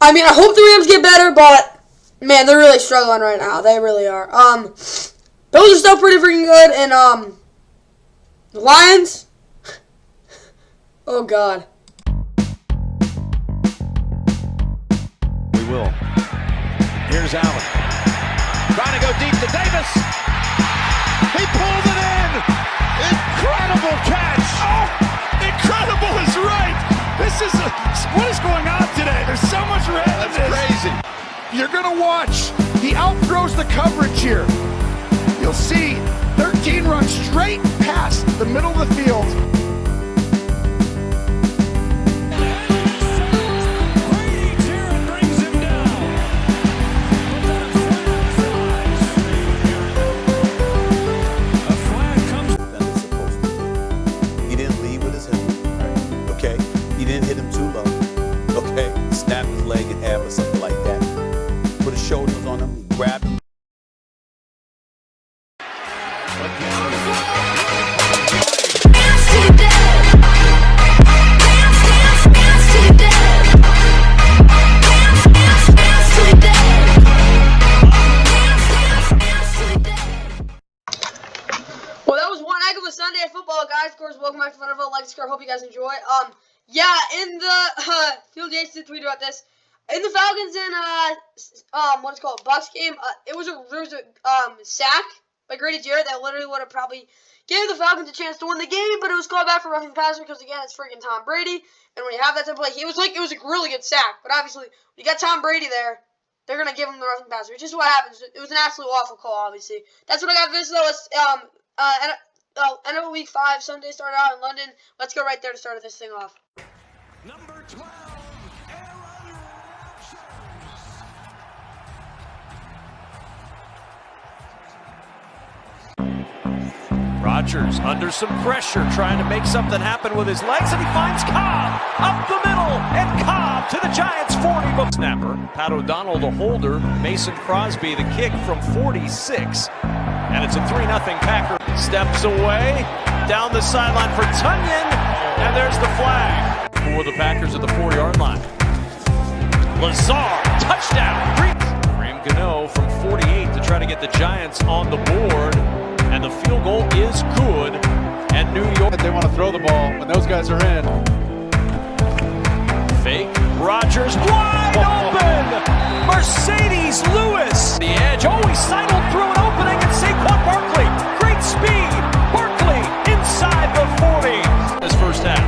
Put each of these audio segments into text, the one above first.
I mean, I hope the Rams get better, but man, they're really struggling right now. They really are. Bills are still pretty freaking good, and the Lions. Oh God. We will. Here's Allen. Trying to go deep to Davis. He pulled it in. Incredible catch. Oh, incredible is right. What is going on today? There's so much red. That's crazy. You're going to watch. He outthrows the coverage here. You'll see 13 runs straight past the middle of the field. Didn't hit him too low. Okay, snap his leg in half or something like that. Put his shoulders on him, grab him. Well, that was one heck of a Sunday at football, guys. Of course, welcome back to NFL Like Scar. Hope you guys enjoy. Yeah, in the Phil Yates did tweet about this. In the Falcons and what's it called, Bucs game, there was a sack by Grady Jarrett that literally would have probably gave the Falcons a chance to win the game, but it was called back for roughing the passer because again it's freaking Tom Brady, and when you have that type of play, it was a really good sack. But obviously, when you got Tom Brady there, they're gonna give him the roughing passer, which is what happens. It was an absolute awful call, obviously. That's what I got for this though. Let's NFL Week 5 Sunday started out in London. Let's go right there to start this thing off. Number 12, Rodgers under some pressure, trying to make something happen with his legs, and he finds Cobb up the middle, and Cobb to the Giants' 40. Snapper, Pat O'Donnell the holder, Mason Crosby the kick from 46, and it's a 3-0 Packer. Steps away, down the sideline for Tunyon, and there's the flag for the Packers at the 4-yard line. Lazard, touchdown. Graham Gano from 48 to try to get the Giants on the board. And the field goal is good. And New York. They want to throw the ball when those guys are in. Fake. Rodgers wide open. Mercedes Lewis. The edge. Oh, he sidled through an opening. And Saquon Barkley. Great speed. Barkley inside the 40. This first half.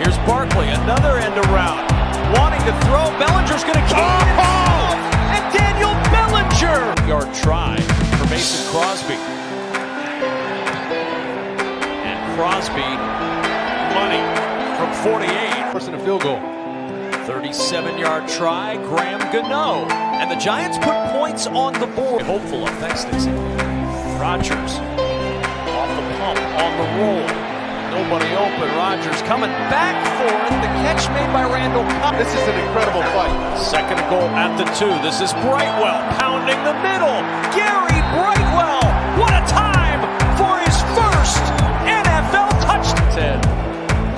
Here's Barkley. Another end around. Wanting to throw. Bellinger's going to keep it. And Daniel Bellinger. Yard try. Mason Crosby. And Crosby, money from 48. Forcing a field goal. 37-yard try, Graham Gano. And the Giants put points on the board. Hopeful of. Thanks, Stacey. Rodgers off the pump, on the roll. Nobody open. Rodgers coming back for it. The catch made by Randall Cobb. This is an incredible fight. Second goal at the 2. This is Brightwell pounding the middle. Gary Brightwell. What a time for his first NFL touchdown. Ted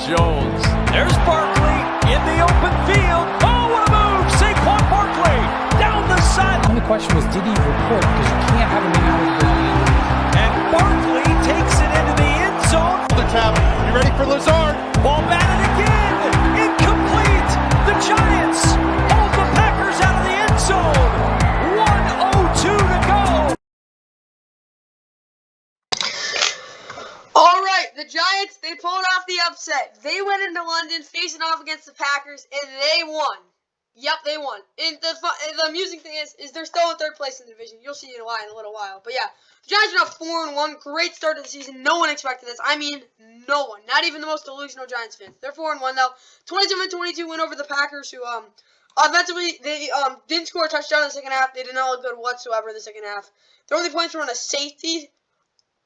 Jones. There's Barkley in the open field. Oh, what a move. Saquon Barkley down the side. The only question was, did he report? Because you can't have him out of the game. And Barkley takes it into the end zone. You ready for Lazard? Ball batted again. Incomplete. The Giants hold the Packers out of the end zone. 1:02 to go. All right, the Giants, they pulled off the upset. They went into London facing off against the Packers, and they won. Yep, they won. And the amusing thing is they're still in third place in the division. You'll see in a little while. But yeah, the Giants are now 4-1. Great start to the season. No one expected this. I mean, no one. Not even the most delusional Giants fans. They're 4-1 though. 27-22 win over the Packers, who offensively they didn't score a touchdown in the second half. They did not look good whatsoever in the second half. Their only points were on a safety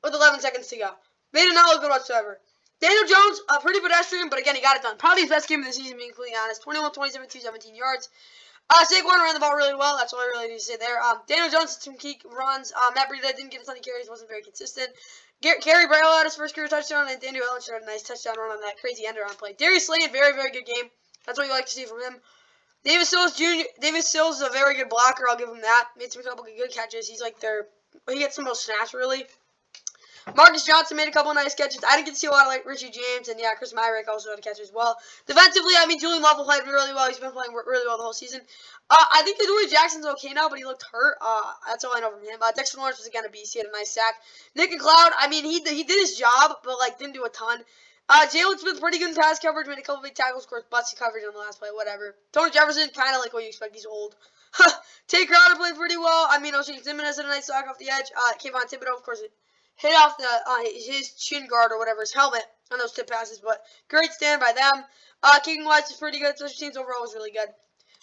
with 11 seconds to go. They did not look good whatsoever. Daniel Jones, pretty pedestrian, but again, he got it done. Probably his best game of the season, being completely honest. 21-27, 217 yards. Saquon ran the ball really well. That's all I really need to say there. Daniel Jones had some key runs. Matt Breida didn't get a ton of carries. Wasn't very consistent. Gary Brightwell had his first career touchdown, and Daniel Bellinger had a nice touchdown run on that crazy end-around play. Darius Slay, very, very good game. That's what you like to see from him. Davis Sills is a very good blocker. I'll give him that. Made some couple good catches. He's like he gets the most snaps really. Marcus Johnson made a couple of nice catches. I didn't get to see a lot of like Richie James, and yeah, Chris Myrick also had a catch as well. Defensively, I mean, Julian Lovell played really well. He's been playing really well the whole season. I think Adoree Jackson's okay now, but he looked hurt. That's all I know from him. Dexter Lawrence was again a beast. He had a nice sack. Nick McLeod, I mean, he did his job, but like didn't do a ton. Jalen Smith pretty good in pass coverage, made a couple big tackles, of course, busted coverage on the last play, whatever. Tony Jefferson, kind of like what you expect. He's old. Tay Crowder played pretty well. I mean, O'Shea Jimenez had a nice sack off the edge. Kayvon Thibodeau, of course, hit off his chin guard or whatever, his helmet on those tip passes, but great stand by them. Kicking wise is pretty good. Special teams overall was really good.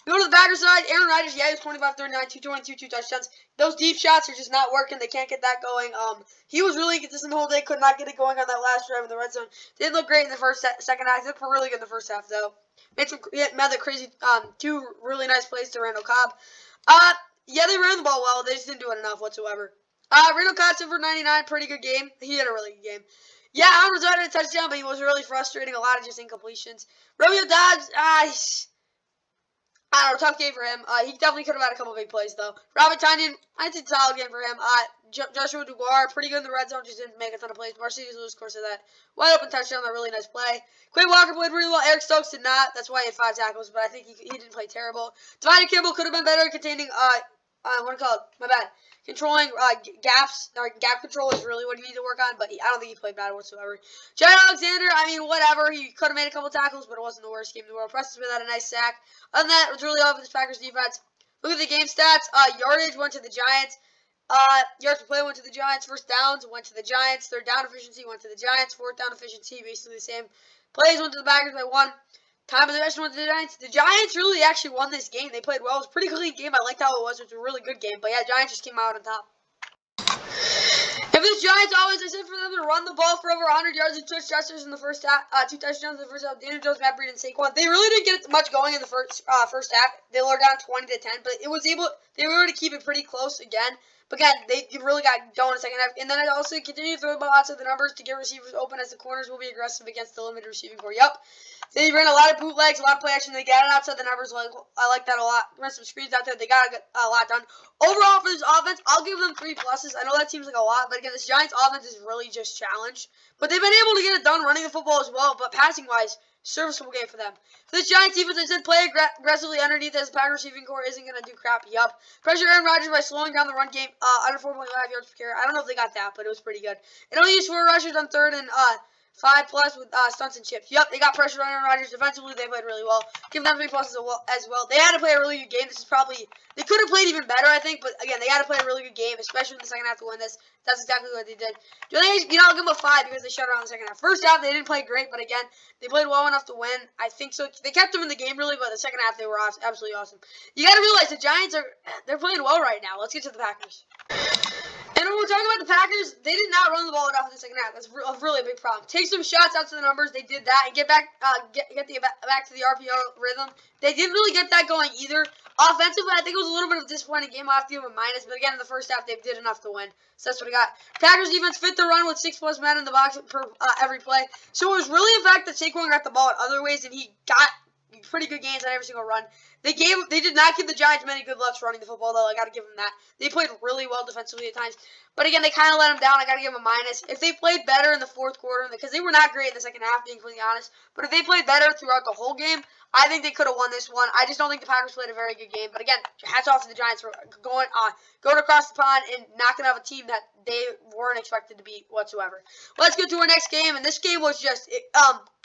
Go to the Packers side. Aaron Rodgers, yeah, he was 25-39, 222, 2 touchdowns. Those deep shots are just not working. They can't get that going. He was really consistent the whole day. Could not get it going on that last drive in the red zone. Didn't look great in the second half. He looked really good in the first half, though. Made the crazy 2 really nice plays to Randall Cobb. Yeah, they ran the ball well. They just didn't do it enough whatsoever. Randall Cobb for 99, pretty good game. He had a really good game. Yeah, Allen Lazard had a touchdown, but he was really frustrating. A lot of just incompletions. Romeo Doubs, I don't know, tough game for him. He definitely could have had a couple big plays, though. Robert Tonyan, I did a solid game for him. Joshua Dubois, pretty good in the red zone, just didn't make a ton of plays. Mercedes Lewis, of course, of that wide open touchdown, a really nice play. Quay Walker played really well. Eric Stokes did not. That's why he had 5 tackles, but I think he didn't play terrible. Devine Campbell could have been better containing, controlling gaps, or gap control is really what he needed to work on, but I don't think he played bad whatsoever. Jared Alexander, I mean, whatever. He could have made a couple tackles, but it wasn't the worst game in the world. Preston Smith had a nice sack. Other than that, it was really all for this Packers defense. Look at the game stats. Yardage went to the Giants. Yards per play went to the Giants. First downs went to the Giants. Third down efficiency went to the Giants. Fourth down efficiency, basically the same. Plays went to the Packers by 1. Time of possession went to the Giants. The Giants really actually won this game. They played well. It was a pretty clean game. I liked how it was. It was a really good game. But yeah, Giants just came out on top. If this Giants always, I said for them to run the ball for over 100 yards and 2 touchdowns in the first half, 2 touchdowns in the first half. Daniel Jones, Matt Breida, and Saquon. They really didn't get much going in the first half. They were down 20-10, but they were able to keep it pretty close again. But again, they really got going in the second half. And then I also continue to throw the ball outside the numbers to get receivers open as the corners will be aggressive against the limited receiving core. Yep. They ran a lot of bootlegs, a lot of play action. They got it outside the numbers. I like that a lot. Ran some screens out there. They got a lot done. Overall, for this offense, I'll give them 3 pluses. I know that seems like a lot, but again, this Giants offense is really just challenged. But they've been able to get it done running the football as well. But passing-wise, serviceable game for them. For this Giants defense, I said play aggressively underneath as the Packers receiving core isn't going to do crap. Yup. Pressure Aaron Rodgers by slowing down the run game under 4.5 yards per carry. I don't know if they got that, but it was pretty good. It only used 4 rushers on 3rd and 5+ with stunts and chips. Yep, they got pressured on Aaron Rodgers. Defensively, they played really well. Give them 3 pluses as well. They had to play a really good game. This is probably, they could have played even better, I think. But again, they had to play a really good game, especially in the second half to win this. That's exactly what they did. I'll give them a 5 because they shut out in the second half. First half, they didn't play great, but again, they played well enough to win. I think so. They kept them in the game really, but the second half, they were absolutely awesome. You got to realize the Giants they're playing well right now. Let's get to the Packers. And when we're talking about the Packers, they did not run the ball enough in the second half. That's really a big problem. Take some shots out to the numbers. They did that and get back to the RPO rhythm. They didn't really get that going either. Offensively, I think it was a little bit of a disappointing game. I'll have to give them a minus. But again, in the first half, they did enough to win. So that's what I got. Packers defense fit the run with 6+ men in the box per every play. So it was really the fact that Saquon got the ball in other ways, and he got pretty good gains on every single run. They did not give the Giants many good looks running the football, though. I got to give them that. They played really well defensively at times. But again, they kind of let them down. I got to give them a minus. If they played better in the fourth quarter, because they were not great in the second half, being completely honest, but if they played better throughout the whole game, I think they could have won this one. I just don't think the Packers played a very good game. But again, hats off to the Giants for going across the pond and knocking off a team that they weren't expected to beat whatsoever. Let's go to our next game, and this game was just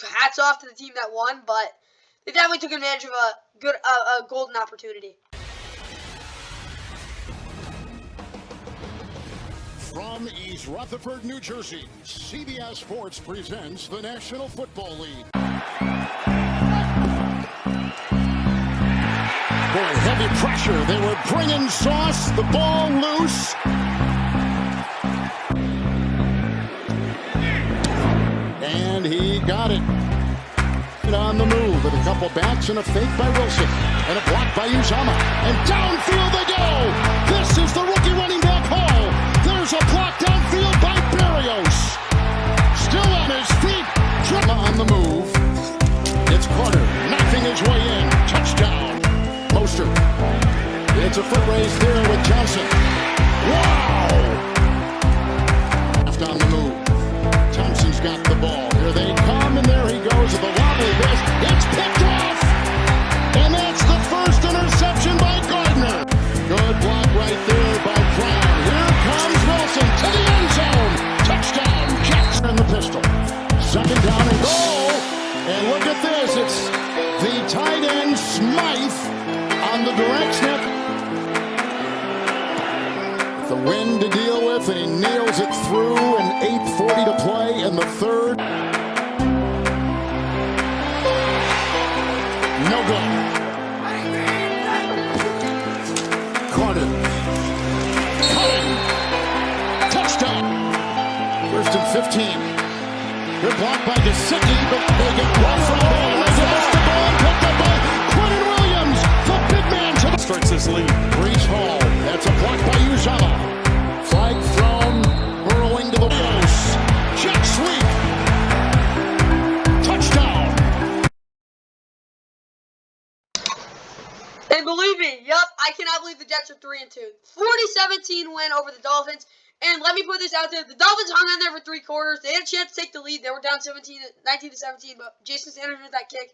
hats off to the team that won, but they definitely took advantage of a golden opportunity. From East Rutherford, New Jersey, CBS Sports presents the National Football League. Boy, heavy pressure. They were bringing sauce. The ball loose. And he got it. On the move with a couple backs and a fake by Wilson and a block by Uzama, and downfield they go. This is the rookie running back Hall. There's a block downfield by Berrios. Still on his feet. On the move. It's Carter knifing his way in. Touchdown. Gets a foot race there with Johnson. Wow! Left on the move. Thompson's got the ball. Here they come, and there he goes with the wobbly wrist. It's picked off! And that's the first interception by Gardner. Good block right there by Brown. Here comes Wilson to the end zone. Touchdown, Jets in the pistol. Second down and goal. And look at this. It's the tight end Smythe on the direct snap. The wind to deal with, and he nails it through, and 8:40 to play in the third. No good. Carter. Cutting. Touchdown. First and 15. Good block by Gesicki, but they get rough on the ball. They lost the ball, picked up by Quentin Williams. The big man to the Starts this lead. Brees Hall. That's a block by Uzama. Flag thrown, burrowing to the post. Jet sweep. Touchdown. And believe me, I cannot believe the Jets are 3-2. 40-17 win over the Dolphins. And let me put this out there. The Dolphins hung on there for 3 quarters. They had a chance to take the lead. They were down 19-17, but Jason Sanders with that kick.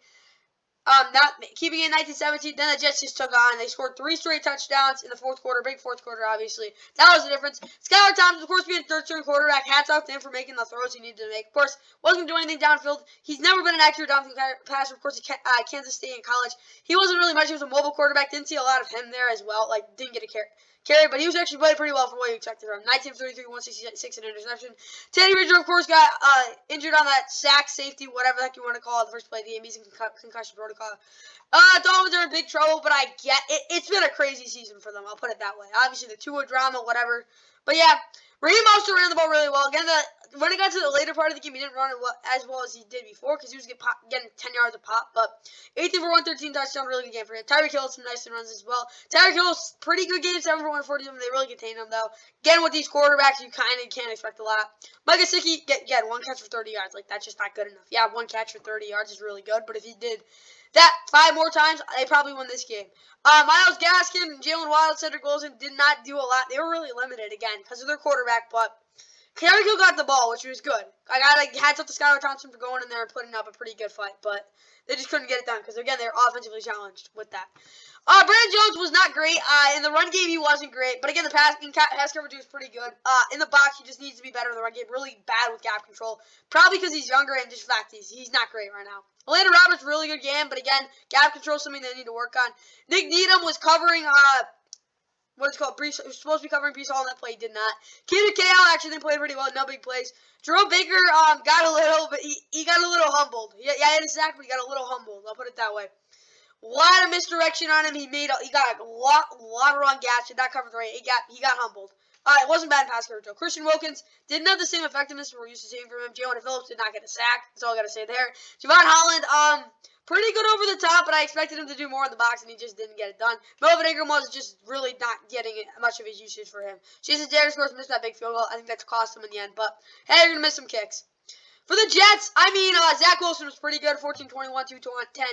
Not keeping it 19-17. Then the Jets just took on. They scored 3 straight touchdowns in the fourth quarter. Big fourth quarter, obviously. That was the difference. Skylar Thompson, of course, being third-string quarterback. Hats off to him for making the throws he needed to make. Of course, wasn't doing anything downfield. He's never been an accurate downfield passer. Of course, Kansas State in college. He wasn't really much. He was a mobile quarterback. Didn't see a lot of him there as well. Didn't get a carry, but he was actually playing pretty well for what you expected from him. 19-33, 166, an interception. Teddy Bridgewater, of course, got injured on that sack, safety, whatever the heck you want to call it, the first play of the game. He's in concussion protocol. Dolphins are in big trouble, but I get it. It's been a crazy season for them. I'll put it that way. Obviously, the Tua drama, whatever. But yeah, Raheem Mostert ran the ball really well. Again, when it got to the later part of the game, he didn't run it as well as he did before because he was getting 10 yards a pop. But 18 for 113 touchdown, really good game for him. Tyreek Hill had some nice runs as well. Tyreek Hill's pretty good game, 7 for 140. They really contained him though. Again, with these quarterbacks, you kind of can't expect a lot. Mike Gesicki, again, 1 catch for 30 yards. That's just not good enough. Yeah, 1 catch for 30 yards is really good, but if he did that 5 more times, they probably win this game. Myles Gaskin, Jalen Waddle, Cedric Wilson did not do a lot. They were really limited, again, because of their quarterback, but Tyreek Hill got the ball, which was good. I got hats up to Skylar Thompson for going in there and putting up a pretty good fight, but they just couldn't get it done because, again, they were offensively challenged with that. Brandon Jones was not great. In the run game, he wasn't great, but again, the pass coverage was pretty good. In the box, he just needs to be better in the run game. Really bad with gap control, probably because he's younger and just the fact he's not great right now. Elena Roberts, really good game, but again, gap control is something they need to work on. Nick Needham was covering was supposed to be covering Brees Hall on that play. He did not. Keita Kale actually played pretty well. No big plays. Jerome Baker got a little, but he got a little humbled. Yeah, he had a sack, but he got a little humbled. I'll put it that way. A lot of misdirection on him. He got a lot of wrong gaps. Did not cover the right. He got humbled. It wasn't bad pass coverage though. Christian Wilkins didn't have the same effectiveness we're used to seeing from him. Jalen Phillips did not get a sack. That's all I got to say there. Javon Holland, pretty good over the top, but I expected him to do more in the box, and he just didn't get it done. Melvin Ingram was just really not getting much of his usage for him. Jason Jags, of course, missed that big field goal. I think that's cost him in the end, but hey, you're going to miss some kicks. For the Jets, Zach Wilson was pretty good. 14-21, 2-10.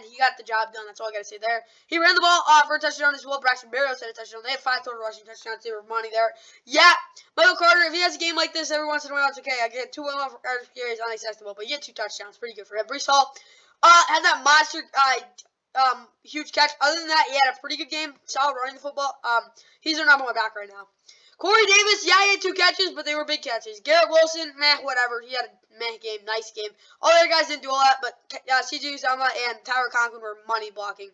He got the job done. That's all I got to say there. He ran the ball for a touchdown as well. Braxton Berrios had a touchdown. They had 5 total rushing touchdowns. They were money there. Yeah, Michael Carter, if he has a game like this every once in a while, it's okay. I get 2 carries, unacceptable, but you get 2 touchdowns. Pretty good for him. Brees Hall had that monster huge catch. Other than that, he had a pretty good game. Solid running the football. He's their number 1 back right now. Corey Davis, yeah, he had 2 catches, but they were big catches. Garrett Wilson, whatever. He had a game, nice game. All the other guys didn't do a lot, but CJ Uzama and Tyler Conklin were money blocking.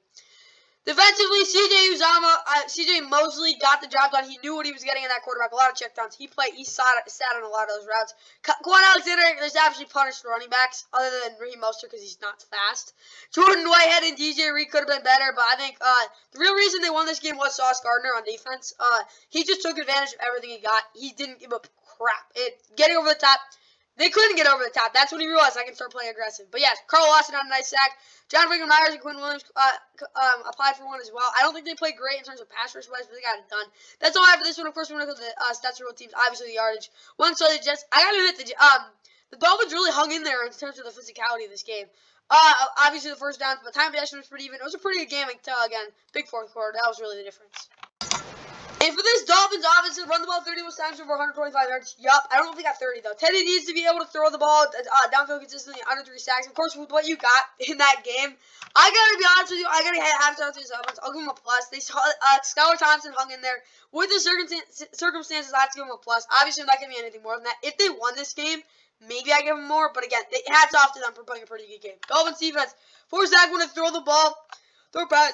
Defensively, CJ Mosley got the job done. He knew what he was getting in that quarterback. A lot of checkdowns. He sat on a lot of those routes. Quan Alexander, there's actually punished the running backs, other than Raheem Mostert because he's not fast. Jordan Whitehead and DJ Reed could have been better, but I think the real reason they won this game was Sauce Gardner on defense. He just took advantage of everything he got. He didn't give up crap. Getting over the top. They couldn't get over the top. That's when he realized I can start playing aggressive. But yes, Carl Lawson had a nice sack. John Myers and Quinn Williams applied for one as well. I don't think they played great in terms of pass rush wise, but they got it done. That's all I have for this one. Of course, we're going to go to the stats for both teams. Obviously, the yardage. One side of the Jets. I got to admit, the Dolphins really hung in there in terms of the physicality of this game. Obviously, the first down, but time possession was pretty even. It was a pretty good game until, again, big fourth quarter. That was really the difference. And for this Dolphins offense, run the ball 30 times for 125 yards. Yup, I don't know if he got 30 though. Teddy needs to be able to throw the ball downfield consistently under 3 sacks. Of course, with what you got in that game, I gotta be honest with you. I gotta have to have this offense. I'll give him a plus. They Skylar Thompson hung in there with the circumstances. I have to give him a plus. Obviously, I'm not giving me anything more than that. If they won this game, maybe I give them more. But again, hats off to them for playing a pretty good game. Dolphins defense forced Zach to throw the ball, throw pass.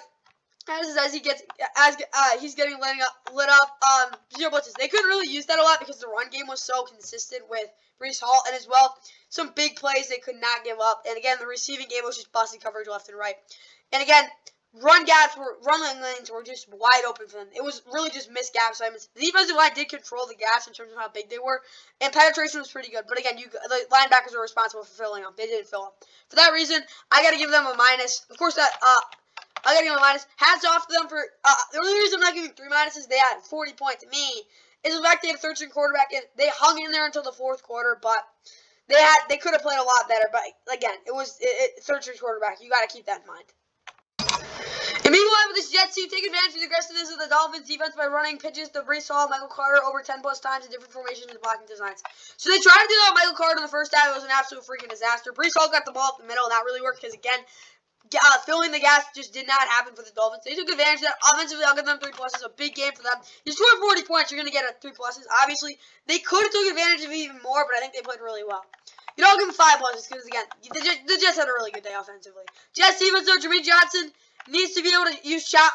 As he's getting lit up, 0 blitzes. They couldn't really use that a lot because the run game was so consistent with Breece Hall, and as well, some big plays they could not give up. And again, the receiving game was just busting coverage left and right. And again, run lanes were just wide open for them. It was really just missed gap assignments. The defensive line did control the gaps in terms of how big they were, and penetration was pretty good. But again, the linebackers were responsible for filling them. They didn't fill them. For that reason, I got to give them a minus. Of course, I gotta give them a minus. Hats off to them for the only reason I'm not giving 3 minuses. They had 40 points to me is the fact they had a third-string quarterback. And they hung in there until the 4th quarter, but they could have played a lot better. But again, it was third-string quarterback. You got to keep that in mind. And meanwhile, with this Jets team, take advantage of the aggressiveness of the Dolphins defense by running pitches to Breece Hall, Michael Carter over 10+ times in different formations and blocking designs. So they tried to do that with Michael Carter in the first half. It was an absolute freaking disaster. Breece Hall got the ball up the middle, and that really worked because again, filling the gaps just did not happen for the Dolphins. They took advantage of that. Offensively, I'll give them 3 pluses. A big game for them. You score 40 points, you're going to get 3 pluses. Obviously, they could have took advantage of it even more, but I think they played really well. You don't give them 5 pluses because, again, the Jets had a really good day offensively. Jets defense, though, Jermaine Johnson needs to be able to use shot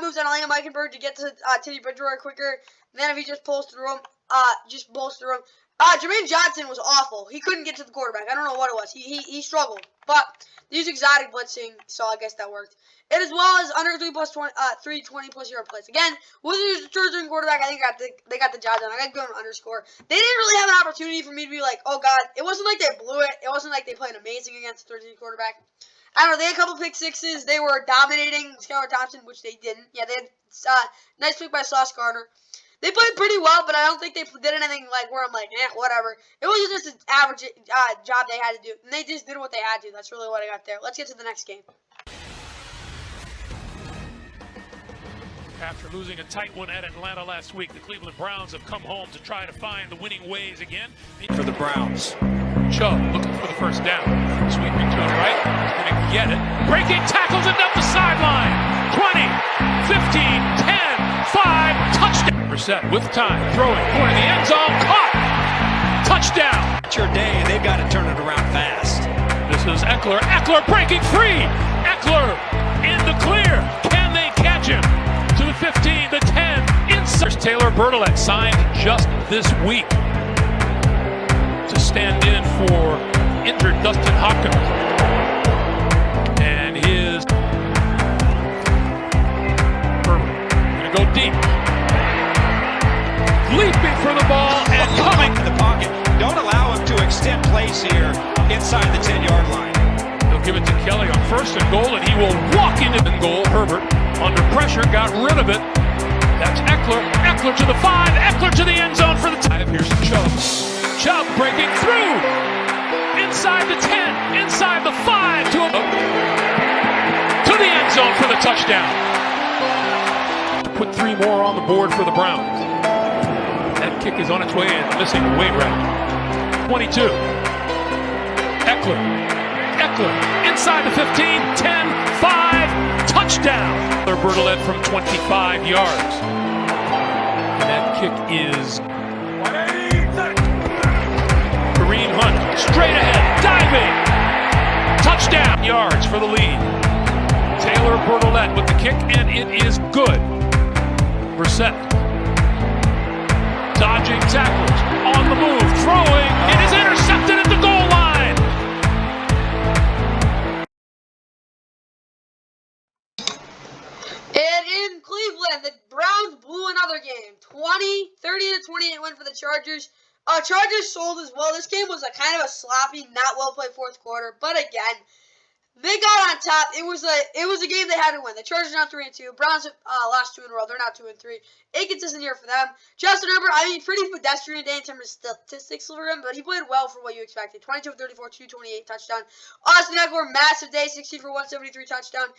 moves on Elena Meikenberg to get to Teddy Bridgewater quicker. And then if he just pulls through him, Jermaine Johnson was awful. He couldn't get to the quarterback. I don't know what it was. He struggled. But they used exotic blitzing, so I guess that worked. And as well as under 3 20+ yard plays. Again, with the third-string quarterback, I think they got the job done. I got to go an underscore. They didn't really have an opportunity for me to be like, oh god. It wasn't like they blew it. It wasn't like they played amazing against the third-string quarterback. I don't know. They had a couple pick sixes. They were dominating Skylar Thompson, which they didn't. Yeah, they had nice pick by Sauce Gardner. They played pretty well, but I don't think they did anything like where I'm like, whatever. It was just an average job they had to do, and they just did what they had to. That's really what I got there. Let's get to the next game. After losing a tight one at Atlanta last week, the Cleveland Browns have come home to try to find the winning ways again. For the Browns. Chubb looking for the first down. Sweeping to his right. Going to get it. Breaking tackles and up the sideline. 20, 15, 10, 5, touchdown. Brissett with time. Throwing. Going to the end zone. Caught. Touchdown. It's your day, and they've got to turn it around fast. This is Eckler. Eckler breaking free. Eckler in the clear. Can they catch him? To the 15, the 10, inside. Taylor Bertolet signed just this week to stand in for injured Dustin Hopkins. And his gonna go deep. Leaping for the ball and coming in the pocket. Don't allow him to extend plays here inside the 10-yard line. They'll give it to Kelly on 1st and goal, and he will walk into the goal. Herbert under pressure, got rid of it. That's Eckler. Eckler to the 5. Eckler to the end zone for the 5. Here's Chubb. Chubb breaking through. Inside the 10. Inside the 5. To the end zone for the touchdown. Put 3 more on the board for the Browns. That kick is on its way in. Missing the weight route. 22. Eckler. Eckler inside the 15. 10. 5. Touchdown. Bertolet from 25 yards. And that kick is Kareem Hunt straight ahead, diving. Touchdown. Yards for the lead. Taylor Bertolet with the kick, and it is good. Brissett dodging tacklers, on the move, throwing. It is intercepted at the goal line. In Cleveland, the Browns blew another game. 30-28 win for the Chargers. Chargers sold as well. This game was a kind of a sloppy, not well played 4th quarter. But again, They got on top. It was a game they had to win. The Chargers are now 3-2. Browns lost 2 in a row. They're now 2-3. Inconsistent year for them. Justin Herbert, I mean, pretty pedestrian day in terms of statistics for him, but he played well for what you expected. 22 of 34, 228 touchdown. Austin Eckler, massive day, 16 for 173 touchdown.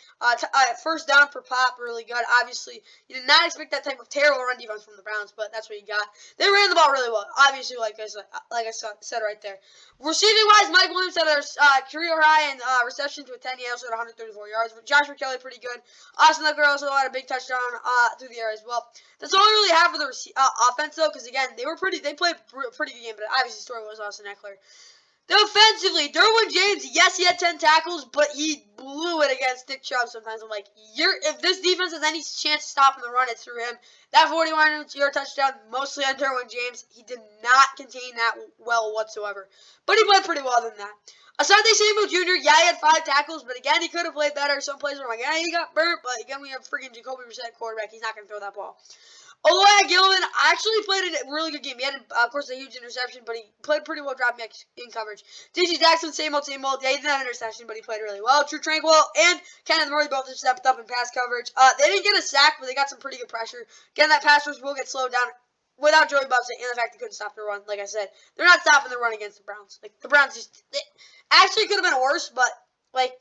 First down per pop, really good. Obviously, you did not expect that type of terrible run defense from the Browns, but that's what you got. They ran the ball really well. Obviously, like I said right there. Receiving wise, Mike Williams had a career high in receptions with 10. He also had 134 yards. Josh McKelly, pretty good. Austin Eckler also had a big touchdown through the air as well. That's all I really have for the offense, though, because again, they played a pretty good game, but obviously the story was Austin Eckler. Defensively, Derwin James, yes, he had 10 tackles, but he blew it against Nick Chubb sometimes. I'm like, if this defense has any chance of stopping the run, it's through him. That 41-yard touchdown, mostly on Derwin James, he did not contain that well whatsoever. But he played pretty well than that. Asante Samuel Jr., yeah, he had 5 tackles, but again, he could have played better. Some plays were like, yeah, he got burnt, but again, we have freaking Jacoby Brissett quarterback. He's not going to throw that ball. Elijah Gilman actually played a really good game. He had, of course, a huge interception, but he played pretty well dropping in coverage. D.J. Jackson, same old. Yeah, he didn't have an interception, but he played really well. True Tranquil and Kenneth Murray both have stepped up in pass coverage. They didn't get a sack, but they got some pretty good pressure. Again, that pass rush will get slowed down without Joey Bosa and the fact they couldn't stop the run. Like I said, they're not stopping the run against the Browns. Like, the Browns actually could have been worse, but, like,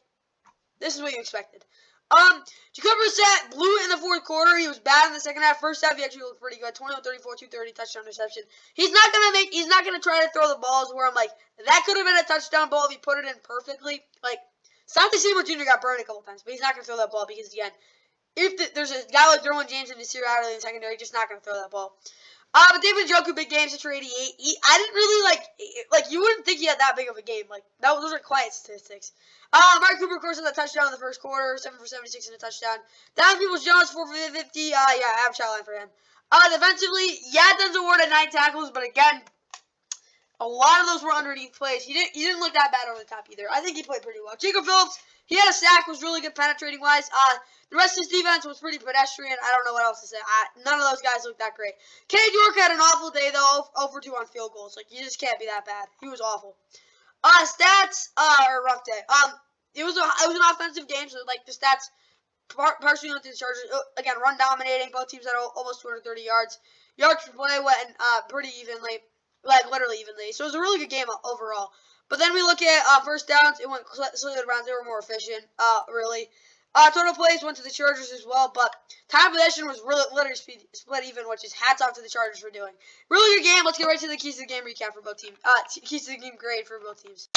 this is what you expected. Jacoby Brissett blew it in the fourth quarter. He was bad in the second half. First half, he actually looked pretty good. 21-34, 230 touchdown reception. He's not gonna try to throw the balls where I'm like, that could have been a touchdown ball if he put it in perfectly. Like, Asante Samuel Jr. got burned a couple times, but he's not gonna throw that ball because again, there's a guy like Derwin James and Nasir Adderley in the secondary, just not gonna throw that ball. But David Njoku, big game, 6 for 88. I didn't really like you wouldn't think he had that big of a game. Like, those are quiet statistics. Mark Cooper, of course, had a touchdown in the first quarter, 7 for 76 and a touchdown. Down Peoples-Jones, 4 for 50. Yeah, average line for him. Defensively, yeah, Denzel Ward had 9 tackles, but again, a lot of those were underneath plays. He didn't look that bad over the top either. I think he played pretty well. Jacob Phillips, he had a sack, was really good penetrating wise. The rest of his defense was pretty pedestrian. I don't know what else to say. None of those guys looked that great. Cade York had an awful day, though. 0 for 2 on field goals. Like, you just can't be that bad. He was awful. Stats are a rough day. It was an offensive game, so like the stats partially went to the Chargers. Again, run dominating. Both teams had almost 230 yards. Yards per play went pretty evenly, like literally evenly. So it was a really good game overall. But then we look at first downs. It went slightly around. They were more efficient, really. Total plays went to the Chargers as well, but time possession was literally split even, which is hats off to the Chargers for doing. Really good game. Let's get right to the keys to the game recap for both teams. Keys to the game grade for both teams.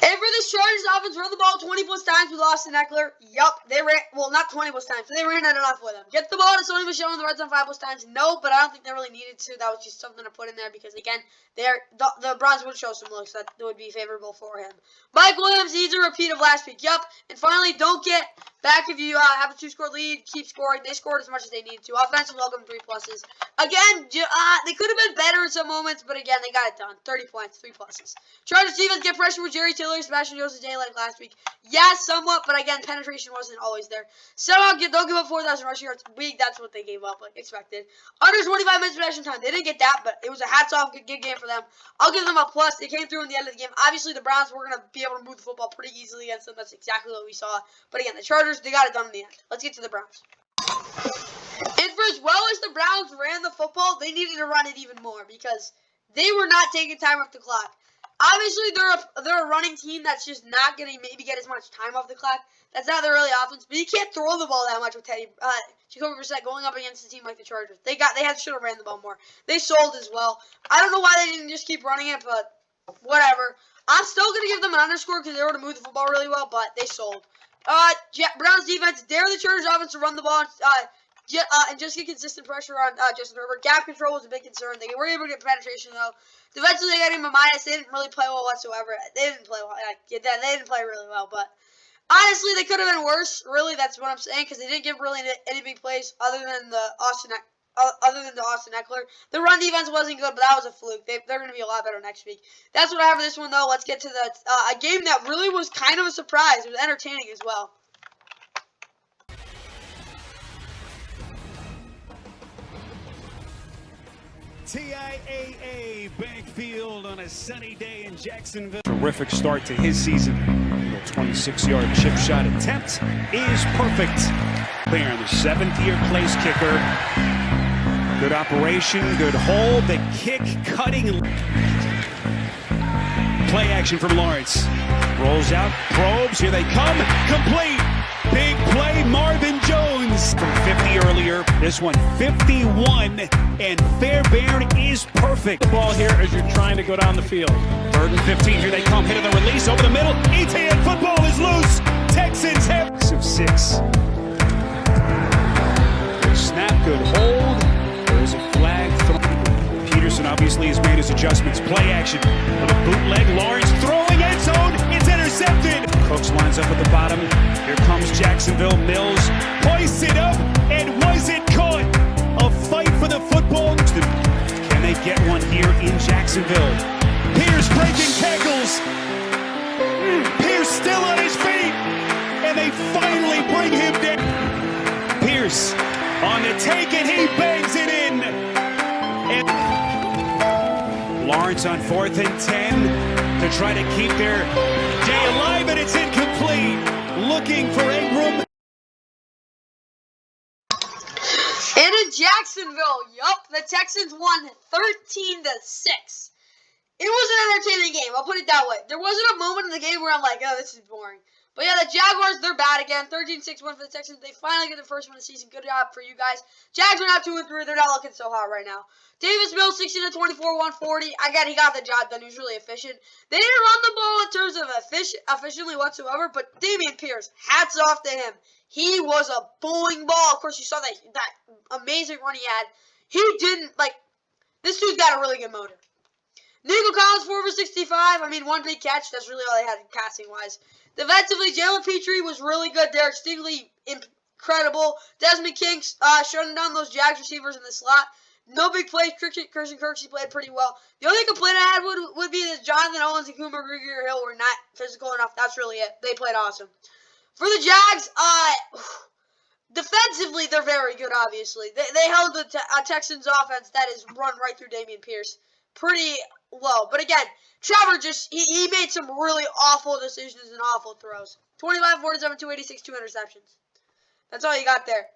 And for this Chargers offense, run the ball 20-plus times with Austin Eckler. Yup, they ran, well, not 20-plus times, but they ran it enough with him. Get the ball to Sony Michel in the red zone 5-plus times. No, but I don't think they really needed to. That was just something to put in there because, again, the Browns would show some looks that would be favorable for him. Mike Williams needs a repeat of last week. Yup, and finally, don't get back if you have a 2-score lead. Keep scoring. They scored as much as they needed to. Offensive, welcome 3 pluses. Again, they could have been better in some moments, but again, they got it done. 30 points, 3 pluses. Chargers defense get pressure with Jerry Tiller, Sebastian Joseph Day like last week. Yeah, somewhat, but again, penetration wasn't always there. Somehow, don't give up 4,000 rushing yards. That's what they gave up, like expected. Under 25 minutes possession time. They didn't get that, but it was a hats off good game for them. I'll give them a plus. They came through in the end of the game. Obviously, the Browns were going to be able to move the football pretty easily against them. That's exactly what we saw. But again, the Chargers, they got it done in the end. Let's get to the Browns. And for as well as the Browns ran the football, they needed to run it even more because they were not taking time off the clock. Obviously, they're a running team that's just not going to maybe get as much time off the clock. That's not their early offense, but you can't throw the ball that much with Jacoby Brissett going up against a team like the Chargers. They should have ran the ball more. They sold as well. I don't know why they didn't just keep running it, but whatever. I'm still going to give them an underscore because they were able to move the football really well, but they sold. Browns defense dare the Chargers offense to run the ball and just get consistent pressure on Justin Herbert. Gap control was a big concern. They were able to get penetration though. Defensively, they got him a minus. They didn't really play well whatsoever. They didn't play well. I get that. They didn't play really well, but honestly, they could have been worse. Really, that's what I'm saying because they didn't give really any big plays other than the Austin Eckler. The run defense wasn't good, but that was a fluke. They're going to be a lot better next week. That's what I have for this one, though. Let's get to a game that really was kind of a surprise. It was entertaining as well. TIAA Bank Field on a sunny day in Jacksonville. Terrific start to his season. The 26-yard chip shot attempt is perfect. Clear, the 7th-year place kicker. Good operation, good hold. The kick cutting. Play action from Lawrence. Rolls out, probes, here they come. Complete. Big play, Marvin Jones. From 50 earlier, this one 51, and Fairbairn is perfect. Ball here as you're trying to go down the field. 3rd and 15, here they come, hit of the release over the middle. ETN football is loose. Texans have 6. Good snap, good hold. There's a flag thrown. Peterson obviously has made his adjustments. Play action with a bootleg. Lawrence throwing end zone. It's intercepted. Cooks lines up at the bottom. Here comes Jacksonville. Mills hoists it up, and was it caught? A fight for the football. Can they get one here in Jacksonville? Pierce breaking tackles. Pierce still on his feet, and they finally bring him down. Pierce on the take, and he bangs it in. And Lawrence on 4th and 10 to try to keep their day alive, and it's incomplete. Looking for Ingram. And in Jacksonville, the Texans won 13-6. It was an entertaining game, I'll put it that way. There wasn't a moment in the game where I'm like, oh, this is boring. But yeah, the Jaguars, they're bad again. 13-6 win for the Texans. They finally get the first win of the season. Good job for you guys. Jags are now 2-3. They're not looking so hot right now. Davis Mills, 16-24, 140. Again, he got the job done. He was really efficient. They didn't run the ball in terms of efficiently whatsoever, but Dameon Pierce, hats off to him. He was a bowling ball. Of course, you saw that amazing run he had. He didn't, this dude's got a really good motor. Nico Collins, 4 for 65. I mean, one big catch. That's really all they had passing-wise. Defensively, Jalen Petrie was really good. Derek Stingley, incredible. Desmond King shutting down those Jags receivers in the slot. No big plays. Christian Kirksey played pretty well. The only complaint I had would be that Jonathan Owens and Cooper Hill were not physical enough. That's really it. They played awesome. For the Jags, defensively, they're very good, obviously. They held the Texans offense that is run right through Dameon Pierce pretty low. But again, Trevor he made some really awful decisions and awful throws. 25, 47, 286, 2 interceptions. That's all you got there.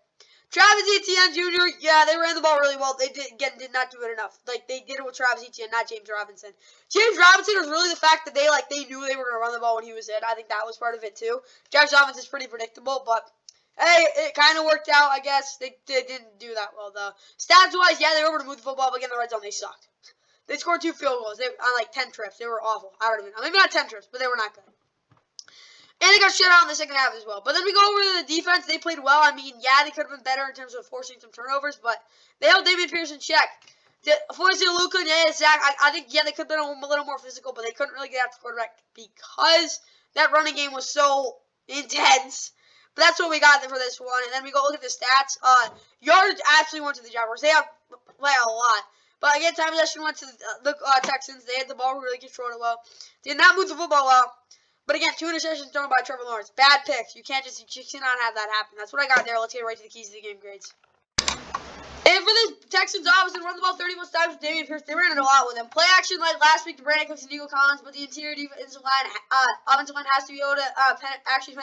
Travis Etienne Jr., yeah, they ran the ball really well. They did not do it enough. They did it with Travis Etienne, not James Robinson. James Robinson was really the fact that they knew they were going to run the ball when he was in. I think that was part of it too. Jags offense is pretty predictable, but hey, it kind of worked out, I guess. They didn't do that well, though. Stats-wise, yeah, they were able to move the football, but again, the red zone, they sucked. They scored 2 field goals on 10 trips. They were awful. Maybe not 10 trips, but they were not good. And they got shut out in the second half as well. But then we go over to the defense. They played well. I mean, yeah, they could have been better in terms of forcing some turnovers, but they held Dameon Pierce in check. Forcing Luka and Zach, I think, yeah, they could have been a little more physical, but they couldn't really get after the quarterback because that running game was so intense. But that's what we got for this one. And then we go look at the stats. Yards actually went to the Jaguars. They have played a lot. But again, time possession went to the Texans. They had the ball, really controlled it well. Did not move the football well. But again, 2 interceptions thrown by Trevor Lawrence. Bad picks. You cannot have that happen. That's what I got there. Let's get right to the keys of the game grades. And for the Texans, obviously, run the ball 31 times with Dameon Pierce. They ran it a lot with him. Play action like last week to Brandon Cooks and Nico Collins, but the interior defensive line, offensive line has to be able to actually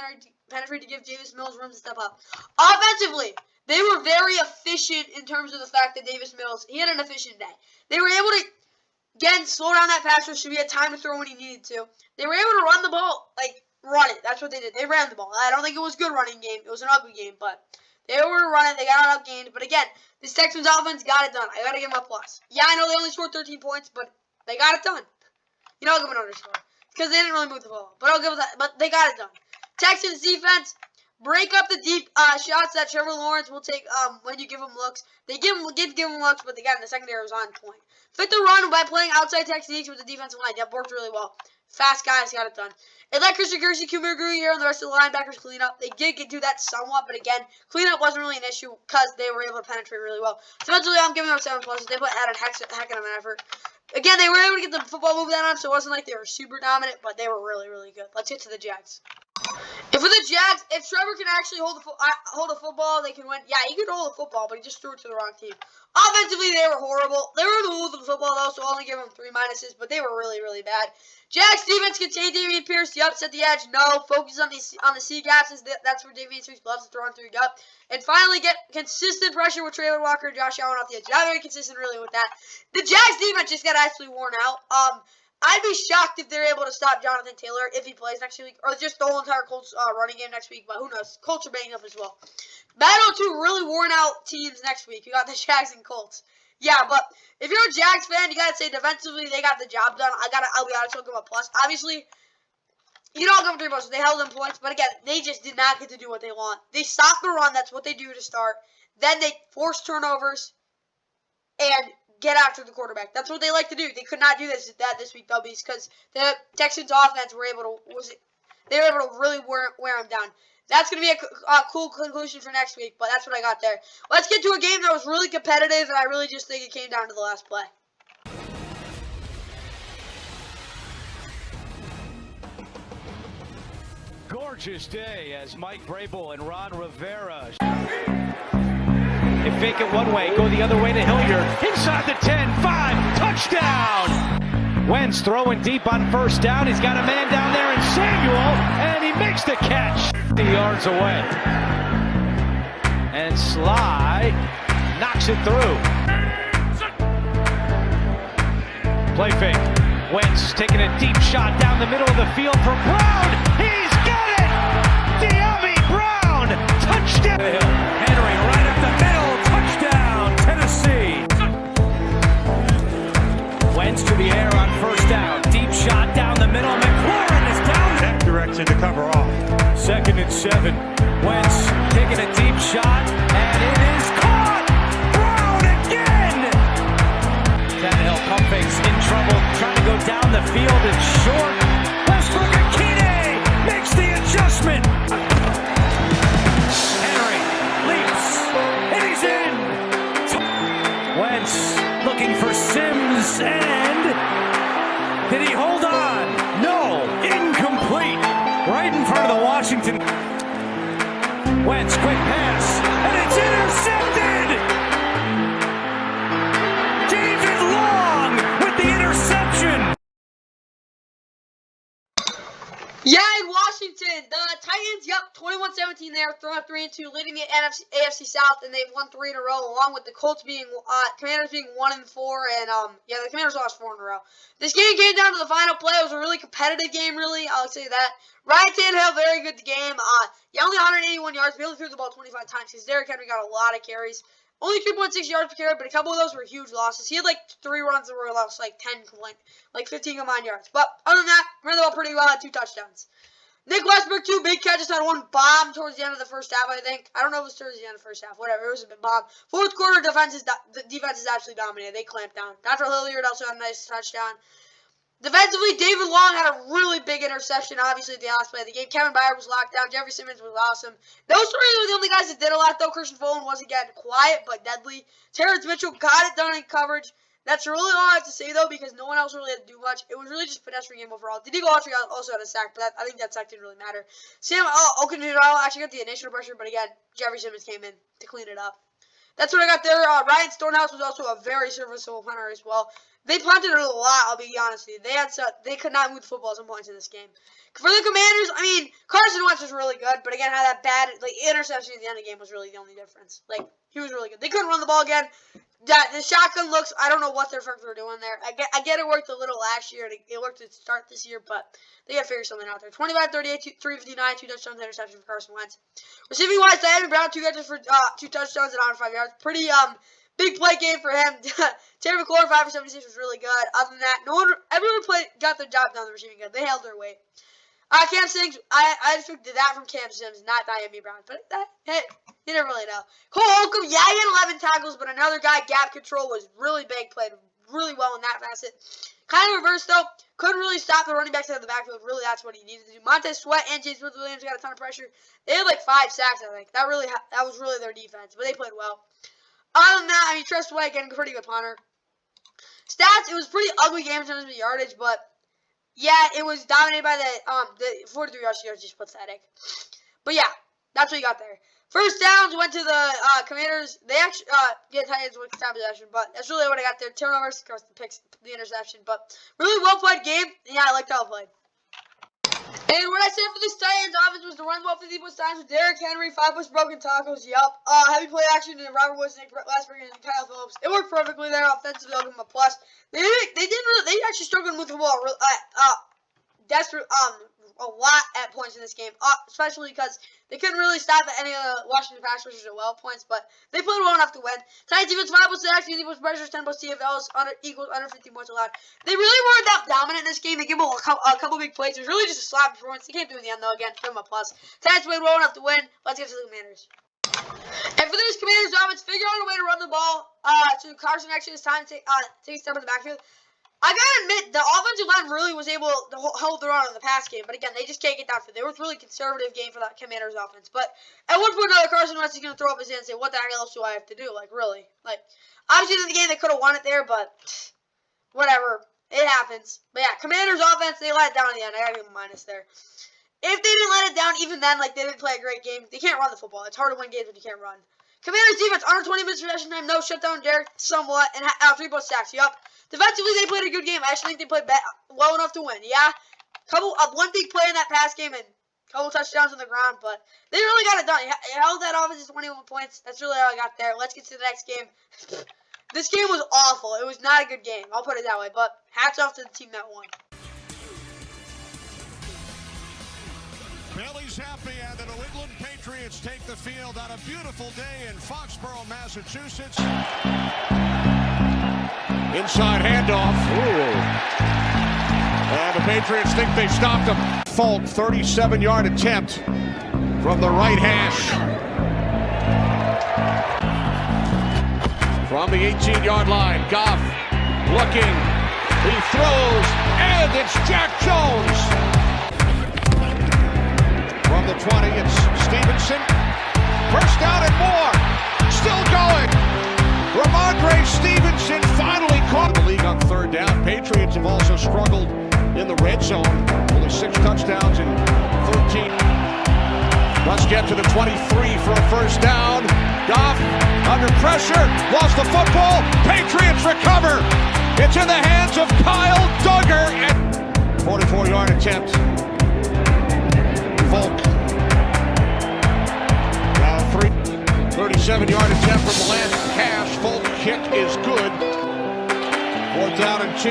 penetrate to give Davis Mills room to step up. Offensively, they were very efficient in terms of the fact that Davis Mills, he had an efficient day. They were able to, again, slow down that pass rush so he had time to throw when he needed to. They were able to run the ball, run it. That's what they did. They ran the ball. I don't think it was a good running game. It was an ugly game, but they were able to run it. They got it outgained. But again, this Texans offense got it done. I got to give them a plus. Yeah, I know they only scored 13 points, but they got it done. You know, I'll give them an underscore because they didn't really move the ball. But I'll give them that. But they got it done. Texans defense, break up the deep shots that Trevor Lawrence will take when you give him looks. They give him looks, but again, the secondary was on point. Fit the run by playing outside techniques with the defensive line. That worked really well. Fast guys got it done. It let Christian Kirksey, Cooper here, and the rest of the linebackers clean up. They did do that somewhat, but again, cleanup wasn't really an issue because they were able to penetrate really well. Defensively, I'm giving them 7 pluses. They put out a heck of an effort. Again, they were able to get the football moving on them, so it wasn't like they were super dominant, but they were really, really good. Let's get to the Jags. And for the Jags, if Trevor can actually hold a football, they can win. Yeah, he could hold a football, but he just threw it to the wrong team. Offensively, they were horrible. They were in the mood with the football, though, so I'll only give them 3 minuses, but they were really, really bad. Jags defense contained Dameon Pierce. Yup, set the edge. No. Focus on the C gaps. That's where Dameon Pierce loves to throw on through. Yup. And finally, get consistent pressure with Traylon Walker and Josh Allen off the edge. Not very consistent, really, with that. The Jags defense just got absolutely worn out. I'd be shocked if they're able to stop Jonathan Taylor if he plays next week, or just the whole entire Colts running game next week, but who knows? Colts are banging up as well. Battle 2 really worn out teams next week. You got the Jags and Colts. Yeah, but if you're a Jags fan, you gotta say defensively they got the job done. I'll be honest, I'll give them a plus. Obviously, you don't give them 3 points. They held them points, but again, they just did not get to do what they want. They stopped the run. That's what they do to start. Then they forced turnovers and get after the quarterback. That's what they like to do. They could not do this week, W's, because the Texans offense were able to really wear them down. That's going to be a cool conclusion for next week, but that's what I got there. Let's get to a game that was really competitive, and I really just think it came down to the last play. Gorgeous day as Mike Vrabel and Ron Rivera. They fake it one way, go the other way to Hilliard. Inside the 10, 5, touchdown! Wentz throwing deep on first down. He's got a man down there in Samuel, and he makes the catch. 50 yards away. And Sly knocks it through. Play fake. Wentz taking a deep shot down the middle of the field for Brown. He's got it! De'Ami Brown! Touchdown! Henry right up the middle. Touchdown, Tennessee! Wentz to the air on first down. Deep shot down the middle. McLaurin is down That direction to cover off. 2nd and 7. Wentz taking a deep shot, and it is caught! Brown again! Tannehill pump fakes in trouble, trying to go down the field. It's short. Westbrook Akine makes the adjustment. Henry leaps, and he's in! Wentz looking for Sims, and did he hold on? No, incomplete. Right in front of the Washington. Wentz, quick pass, and it's intercepted! David Long with the interception! Yeah, in Washington, the Titans, 21-17 there, throwing 3-2, leading the AFC South, and they've won 3 in a row, along with the Colts being, Commanders being 1-4, and, the Commanders lost 4 in a row. This game came down to the final play. It was a really competitive game, really, I'll say that. Ryan Tannehill, very good at the game. Only 181 yards, but he only threw the ball 25 times, because Derrick Henry got a lot of carries. Only 3.6 yards per carry, but a couple of those were huge losses. He had, 3 runs that were lost, 15 combined yards. But other than that, ran the ball pretty well, had 2 touchdowns. Nick Westbrook, 2 big catches, had 1 bomb towards the end of the first half, I think. I don't know if it was towards the end of the first half, whatever. It was a big bomb. Fourth quarter, the defense is absolutely dominated. They clamped down. Dr. Hilliard also had a nice touchdown. Defensively, David Long had a really big interception, obviously, at the last play of the game. Kevin Byard was locked down. Jeffrey Simmons was awesome. Those 3 were the only guys that did a lot, though. Christian Fulton was, again, quiet but deadly. Terrence Mitchell got it done in coverage. That's really all I have to say, though, because no one else really had to do much. It was really just a pedestrian game overall. Diego Autry also had a sack, but I think that sack didn't really matter. Sam Okunjiro actually got the initial pressure, but again, Jeffrey Simmons came in to clean it up. That's what I got there. Ryan Stonehouse was also a very serviceable punter as well. They punted it a lot, I'll be honest with you. They could not move the football at some points in this game. For the Commanders, Carson Wentz was really good, but again, had that bad interception at the end of the game was really the only difference. He was really good. They couldn't run the ball again. The shotgun looks, I don't know what their fuck were doing there. I get it worked a little last year, and it worked to start this year, but they got to figure something out there. 25-38, 359, 2 touchdowns, interception for Carson Wentz. Receiving-wise, Diamond Brown, 2 catches for 2 touchdowns and 105 yards. Pretty big play game for him. Terry McLaurin, 5 for 76 was really good. Other than that, everyone got their job done on the receiving end. They held their weight. Cam Sims, I expected that from Cam Sims, not Diami Brown. But, hey, you never really know. Cole Holcomb, he had 11 tackles, but another guy, gap control, was really big, played really well in that facet. Kind of reverse, though. Couldn't really stop the running backs out of the backfield. Really, that's what he needed to do. Montez Sweat and James Williams got a ton of pressure. They had 5 sacks, I think. That was really their defense, but they played well. Other than that, Tress White, getting a pretty good punter. Stats, it was a pretty ugly game in terms of yardage, but yeah, it was dominated by the 43 rushing yards, just pathetic. But yeah, that's what you got there. First downs went to the Commanders. They actually Titans with time possession, but that's really what I got there. Turnovers, of course, the picks, the interception, but really well played game. Yeah, I liked how it played. And what I said for this Titans offense was to run the ball 50 plus times with Derrick Henry, 5 plus broken tackles. Yup. Heavy play action to Robert Woods, Nick Glassberg, and Kyle Phillips. It worked perfectly there. Offensively, I'll give them a plus. They actually struggled with the ball a lot at points in this game, especially because they couldn't really stop any of the Washington pass rushers at points, but they played well enough to win. Titans defense 5 plus sacks, 50 plus pressures, 10 plus TFLs, equals under 15 points allowed. They really weren't that dominant in this game. They gave them a couple big plays. It was really just a slap performance. They came through in the end, though. Again, give them a plus. Titans played well enough to win. Let's get to the Commanders. And for this Commanders offense, figure out a way to run the ball. So Carson actually has time to take a step in the backfield. I gotta admit, the offensive line really was able to hold their own in the pass game, but again, they just can't get downfield. They were a really conservative game for that Commanders offense. But at one point, Carson Wentz is gonna throw up his hand and say, "What the heck else do I have to do?" Like, really? Like, obviously in the game they could have won it there, but whatever, it happens. But yeah, Commanders offense, they let it down in the end. I gotta give them a minus there. If they didn't let it down, even then, like, they didn't play a great game. They can't run the football. It's hard to win games when you can't run. Commanders defense, under 20 minutes possession time, no shutdown, Derek, somewhat, and 3 plus sacks. Yup. Defensively, they played a good game. I actually think they played well enough to win. Yeah, one big play in that pass game and a couple touchdowns on the ground, but they really got it done. You held that offense to 21 points. That's really all I got there. Let's get to the next game. This game was awful. It was not a good game. I'll put it that way, but hats off to the team that won. Billy's happy, and the New England Patriots take the field on a beautiful day in Foxborough, Massachusetts. Inside handoff. Ooh. And the Patriots think they stopped him. Folk, 37-yard attempt from the right hash. From the 18-yard line, Goff looking. He throws, and it's Jack Jones. From the 20, it's Stevenson. First down and more. Still going. Ramondre Stevenson finally caught the league on third down. Patriots have also struggled in the red zone. Only 6 touchdowns in 13. Let's get to the 23 for a first down. Goff under pressure. Lost the football. Patriots recover. It's in the hands of Kyle Duggar. And 44-yard attempt. Folk. Now 37-yard attempt from the last pass. Folk kick is good. 4th down and 2.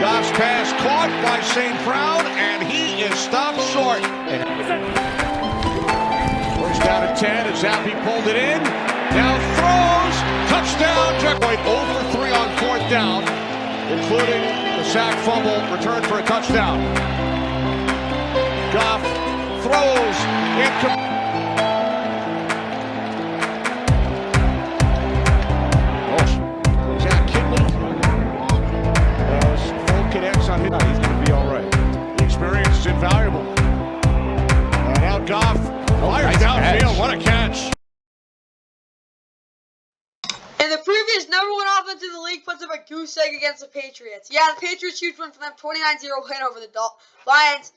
Goff's pass caught by St. Brown, and he is stopped short. First down and 10 as Zappi pulled it in. Now throws. Touchdown. Checkpoint over 3 on 4th down, including the sack fumble return for a touchdown. Goff throws. Jack Kinley. As Folk connects on him, he's going to be all right. The experience is invaluable. And now Goff fires downfield. What a catch. And the previous #1 offense in the league puts up a goose egg against the Patriots. Yeah, the Patriots huge win for them, 29-0 win over the Lions.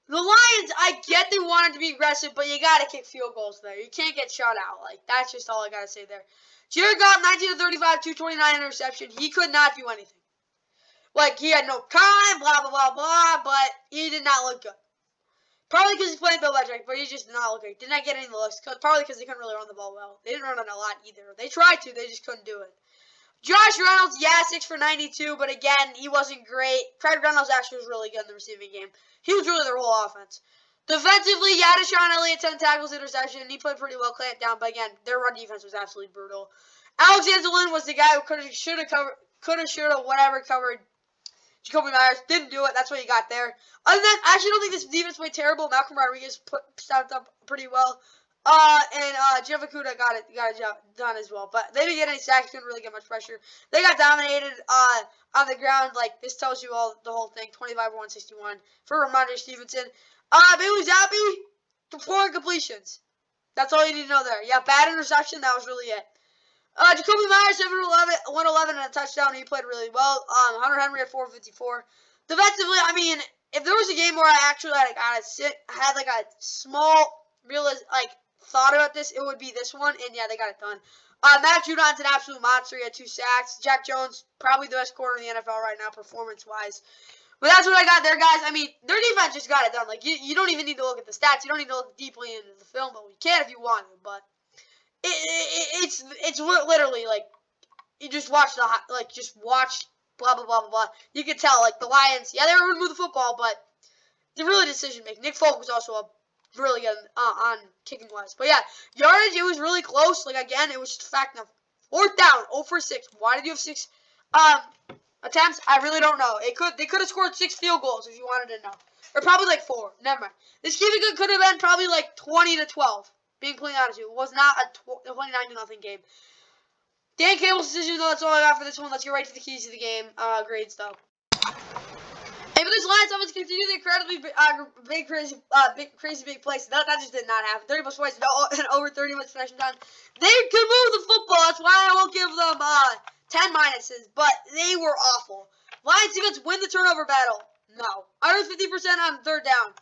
The Lions, I get they wanted to be aggressive, but you got to kick field goals there. You can't get shut out. Like, that's just all I got to say there. Jared Goff, 19-35, 229 interception. He could not do anything. Like, he had no time, blah, blah, blah, blah, but he did not look good. Probably because he's playing Bill Belichick, but he just did not look good. Did not get any of the looks. Probably because they couldn't really run the ball well. They didn't run it a lot either. They tried to, they just couldn't do it. Josh Reynolds, yeah, 6 for 92, but again, he wasn't great. Craig Reynolds actually was really good in the receiving game. He was really their whole offense. Defensively, yeah, Deshaun Elliott, 10 tackles, interception. He played pretty well, clamped down, but again, their run defense was absolutely brutal. Alex Anzalone was the guy who could have, covered Jacoby Myers. Didn't do it. That's what you got there. Other than that, I actually don't think this defense played terrible. Malcolm Rodriguez stepped up pretty well. And Jeff Okudah got a job done as well. But they didn't get any sacks, couldn't really get much pressure. They got dominated on the ground. Like, this tells you all the whole thing. 25-161 for Ramondre Stevenson. Bailey Zappi, 4 incompletions. That's all you need to know there. Yeah, bad interception. That was really it. Jacoby Myers, 111 and a touchdown. He played really well. Hunter Henry at 454. Defensively, I mean, if there was a game where I actually had like a small thought about this, it would be this one. And yeah, they got it done. Matt Judon's an absolute monster. He had 2 sacks. Jack Jones, probably the best corner in the NFL right now, performance-wise. But that's what I got there, guys. I mean, their defense just got it done. Like, you don't even need to look at the stats. You don't need to look deeply into the film, but you can if you want to. But it's literally like you just watch blah blah blah blah blah. You can tell like the Lions, yeah, they were going to move the football, but they're really decision making. Nick Folk was also really good on kicking wise. But yeah, yardage, it was really close. Like again, it was just a fact of 4th down, 0 for 6. Why did you have 6 attempts? I really don't know. They could have scored 6 field goals if you wanted to know, or probably like 4. Never mind. This game could have been probably like 20-12. Being completely honest with you, it was not a 29-0 game. Dan Campbell's decision, though, that's all I got for this one. Let's get right to the keys of the game. Grades, though. And for this Lions offense, continue the incredibly crazy big plays. That just did not happen. 30 plus points and over 30 minutes possession time. They could move the football. That's why I won't give them 10 minuses. But they were awful. Lions defense win the turnover battle. No. Under 50% on 3rd down.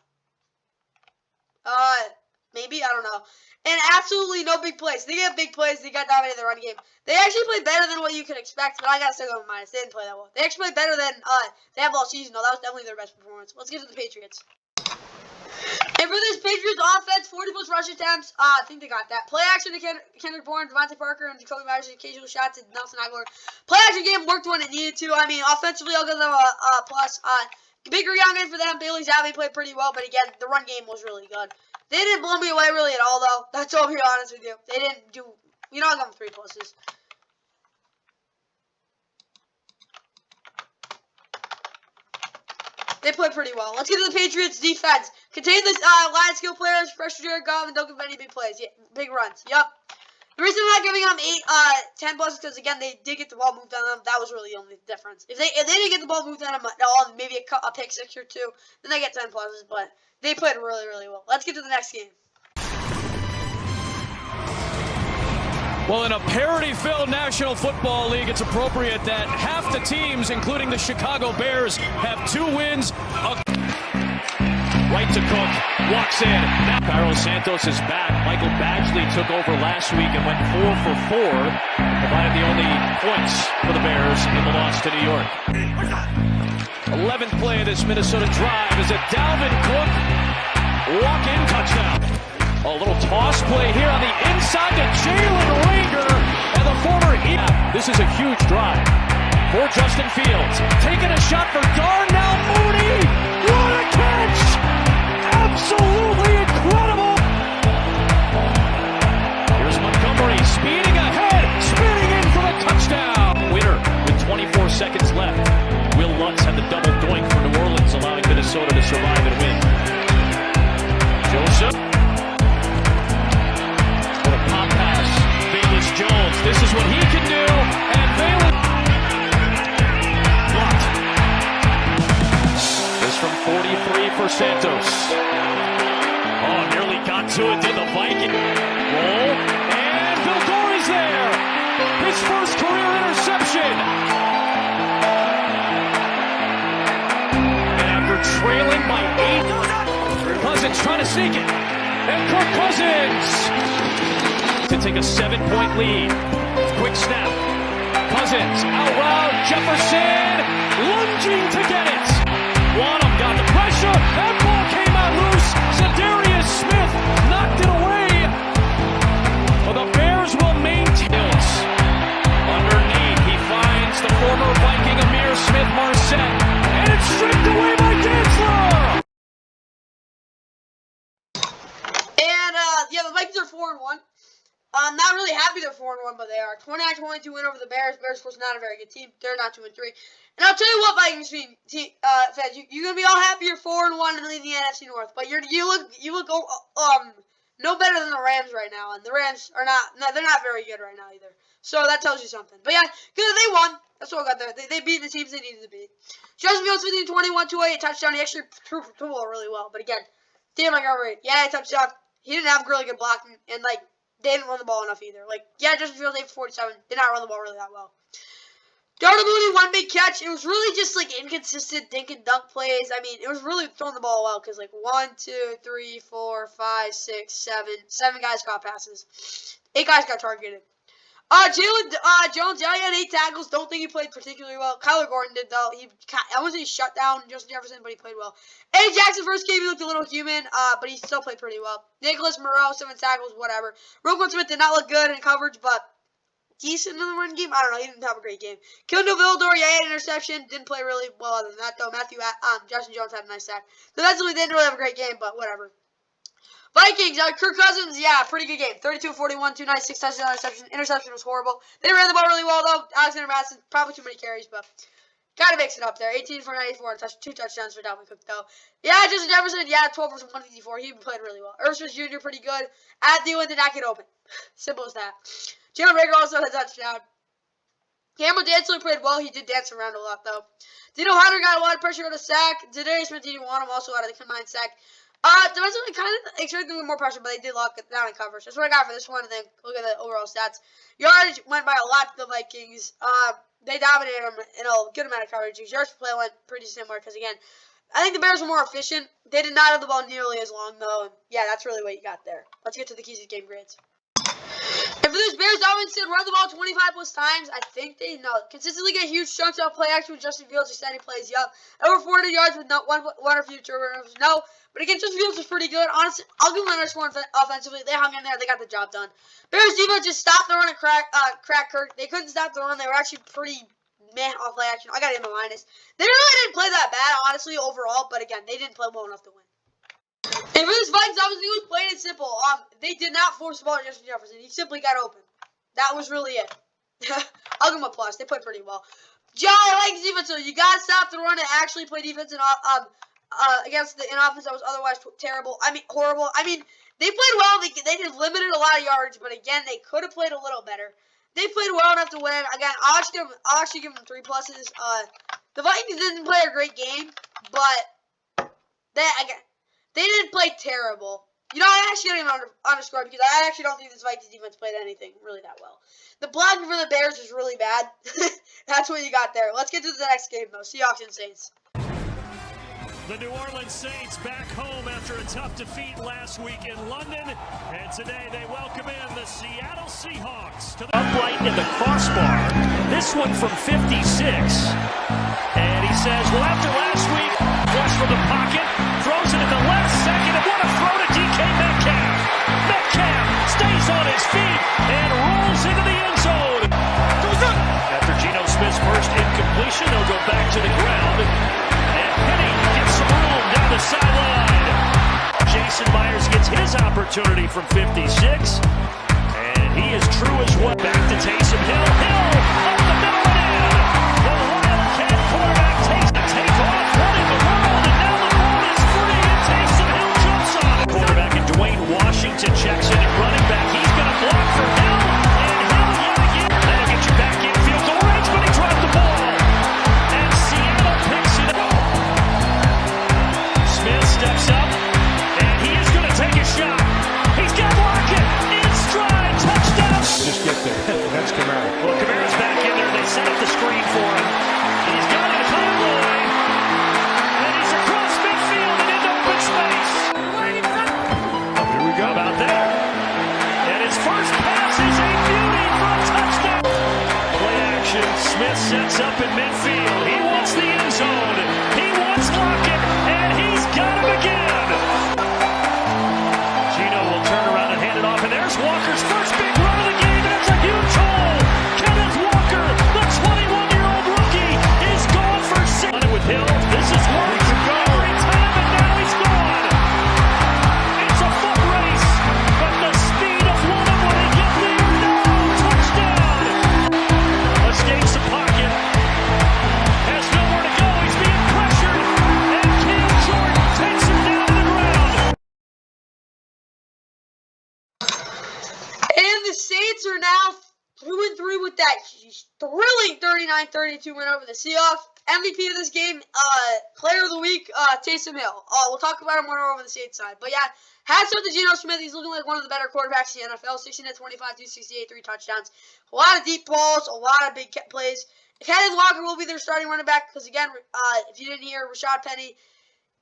Maybe, I don't know. And absolutely no big plays. They got big plays. They got dominated the run game. They actually played better than what you could expect, but I gotta still go with minus. They didn't play that well. They actually played better than they have all season, though. That was definitely their best performance. Let's get to the Patriots. And for this Patriots offense, 40 plus rush attempts. I think they got that. Play action to Kendrick Bourne, Devontae Parker, and Jacoby Myers. Occasional shots to Nelson Aguilar. Play action game worked when it needed to. I mean, offensively, I'll give them a plus. Bigger young in for them. Bailey Zappi played pretty well, but again, the run game was really good. They didn't blow me away really at all, though. That's all, to be honest with you. They didn't do. You know, I'll give them 3 pluses. They played pretty well. Let's get to the Patriots defense. Contain the line skill players, pressure Jared Goff, and don't give them any big plays. Yeah, big runs. Yep. The reason I'm not giving them 10 plus is because, again, they did get the ball moved on them. That was really the only difference. If they didn't get the ball moved on them at all, maybe a pick 6 or 2, then they get 10 pluses. But they played really, really well. Let's get to the next game. Well, in a parity-filled National Football League, it's appropriate that half the teams, including the Chicago Bears, have 2 wins. Right to Cook, walks in. Now Carlos Santos is back. Michael Badgley took over last week and went 4 for 4. Provided the only points for the Bears in the loss to New York. 11th play of this Minnesota drive is a Dalvin Cook walk-in touchdown. A little toss play here on the inside to Jalen Reagor and the former This is a huge drive for Justin Fields. Taking a shot for Darnell Mooney. What a catch! Absolutely incredible! Here's Montgomery speeding ahead, spinning in for the touchdown. Winner with 24 seconds left. Will Lutz had the double doink for New Orleans, allowing Minnesota to survive and win. Joseph. What a pop pass. Velus Jones. This is what he can do. And Velus. Blocked. This from 43 for Santos. Oh, nearly got to it. Did the Viking roll. And Bill Gorey's there. His first career interception. And after trailing by 8, Cousins trying to sneak it. And Kirk Cousins to take a 7-point lead. Quick snap. Cousins out route. Jefferson lunging to get it. Wanham got the pressure. That ball came out loose. Zadarius Smith knocked it away. But the Bears will maintain it. Underneath, he finds the former Viking Amir Smith-Marset. And it's stripped away by Dantzler. And, yeah, the Vikings are 4-1. I'm not really happy they're 4-1, but they are. 29-22 win over the Bears. Bears, of course, not a very good team. They're not 2-3. And I'll tell you what, Vikings fans, you're gonna be all happy you're 4-1 and leading the NFC North, but you look no better than the Rams right now, and the Rams are they're not very good right now either. So that tells you something. But yeah, good, they won. That's what I got there. They beat the teams they needed to beat. Justin Fields 15-21, 288 touchdown. He actually threw the ball really well, but again, damn, I got right. Yeah, touchdown. He didn't have really good blocking, and like they didn't run the ball enough either. Like, yeah, Justin Fields 8 for 47, did not run the ball really that well. Darnell Mooney, 1 big catch. It was really just, like, inconsistent dink and dunk plays. I mean, it was really throwing the ball well because, like, 1, 2, 3, 4, 5, 6, 7. 7 guys caught passes. 8 guys got targeted. Jalen Jones, yeah, he had 8 tackles. Don't think he played particularly well. Kyler Gordon did, though. I wasn't shut down Justin Jefferson, but he played well. Eddie Jackson, first game, he looked a little human, but he still played pretty well. Nicholas Moreau, 7 tackles, whatever. Roquan Smith did not look good in coverage, but decent in the run game. I don't know. He didn't have a great game. Kendall Vildor, yeah, he had an interception. Didn't play really well other than that, though. Justin Jones had a nice sack. Defensively, they didn't really have a great game, but whatever. Vikings, Kirk Cousins, yeah, pretty good game. 32-41, 296 touchdown interception was horrible. They ran the ball really well, though. Alexander Madison, probably too many carries, but got to mix it up there. 18 for 94, 2 touchdowns for Dalvin Cook, though. Yeah, Justin Jefferson, yeah, 12 for 154. He played really well. Irv Smith Jr., pretty good. At the end, did not get open. Simple as that. Jalen Rager also had a touchdown. Cameron Dantzler played well. He did dance around a lot, though. Dino Hunter got a lot of pressure on a sack. Zadarius Smith didn't want him, also out of the combined sack. Defensively, kind of expected more pressure, but they did lock it down in coverage. That's what I got for this one, and then look at the overall stats. Yardage went by a lot to the Vikings. They dominated them in a good amount of coverage. Yards per play went pretty similar, because, again, I think the Bears were more efficient. They did not have the ball nearly as long, though, and, yeah, that's really what you got there. Let's get to the keys of game grades. And for this Bears offense, said run the ball 25+ times. I think they know. Consistently get huge chunks off play action with Justin Fields extending plays. Yup. Over 400 yards with one or few turnovers. No. But again, Justin Fields was pretty good. Honestly, I'll give them another score offensively. They hung in there. They got the job done. Bears defense just stopped the run and crack Kirk. They couldn't stop the run. They were actually pretty meh off play action. I got him a minus. They really didn't play that bad, honestly, overall. But again, they didn't play well enough to win. And for this Vikings, obviously, it was plain and simple. They did not force the ball to Justin Jefferson. He simply got open. That was really it. I'll give them a plus. They played pretty well. John, I like his defense, so you got to stop the run and actually play defense against an offense that was otherwise terrible. I mean, horrible. I mean, they played well. They did limited a lot of yards, but again, they could have played a little better. They played well enough to win. Again, I'll actually give them 3 pluses. The Vikings didn't play a great game, but they didn't play terrible. You know, I actually don't even underscore because I actually don't think this Vikings defense played anything really that well. The blocking for the Bears is really bad. That's what you got there. Let's get to the next game, though. Seahawks and Saints. The New Orleans Saints back home after a tough defeat last week in London. And today they welcome in the Seattle Seahawks. To the upright in the crossbar. This one from 56. And he says, well, after last week, flush from the pocket, throws it at the last second, and what a throw to DK Metcalf. Metcalf stays on his feet and rolls into the end zone. After Geno Smith's first incompletion, he'll go back to the ground. And Penny gets some room down the sideline. Jason Myers gets his opportunity from 56. And he is true as well. Back to Taysom Hill. Hill up the middle and in. The Wildcat quarterback takes the takeoff, running the world, and now the ball is free, and Taysom Hill jumps on it. Quarterback and Dwayne Washington checks in at running back. He's going to block for Hill, and Hill yet again. That'll get you back in field goal range, but he dropped the ball. And Seattle picks it up. Smith steps up, and he is going to take a shot. He's got Lockett in stride, touchdown. Just get there. That's Kamara. Well, Kamara's back in there. They set up the screen for him. He's got it high, and he's across midfield and into open space. Here we go. How about that? And his first pass is a beauty for a touchdown. Play action. Smith sets up in midfield. He wants the end zone. He wants Lockett, and he's got him again. Geno will turn around and hand it off, and there's Walker's first big run of the game, and it's a huge hole. Kenneth Walker, the 21-year-old rookie, is gone for 6. With Hill, this is one to go every time, and now he's gone. It's a foot race, but the speed of one of when he gets there, no touchdown. Escapes the pocket, has nowhere to go. He's being pressured, and Cam Jordan takes him down to the ground. And the Saints are now 2-3 with that thrilling 39-32 win over the Seahawks. MVP of this game, player of the week, Taysom Hill. We'll talk about him when we're over the Saints side. But yeah, hats off to Geno Smith. He's looking like one of the better quarterbacks in the NFL. 16-25, 268, 3 touchdowns. A lot of deep balls, a lot of big plays. Kenneth Walker will be their starting running back because, again, if you didn't hear, Rashad Penny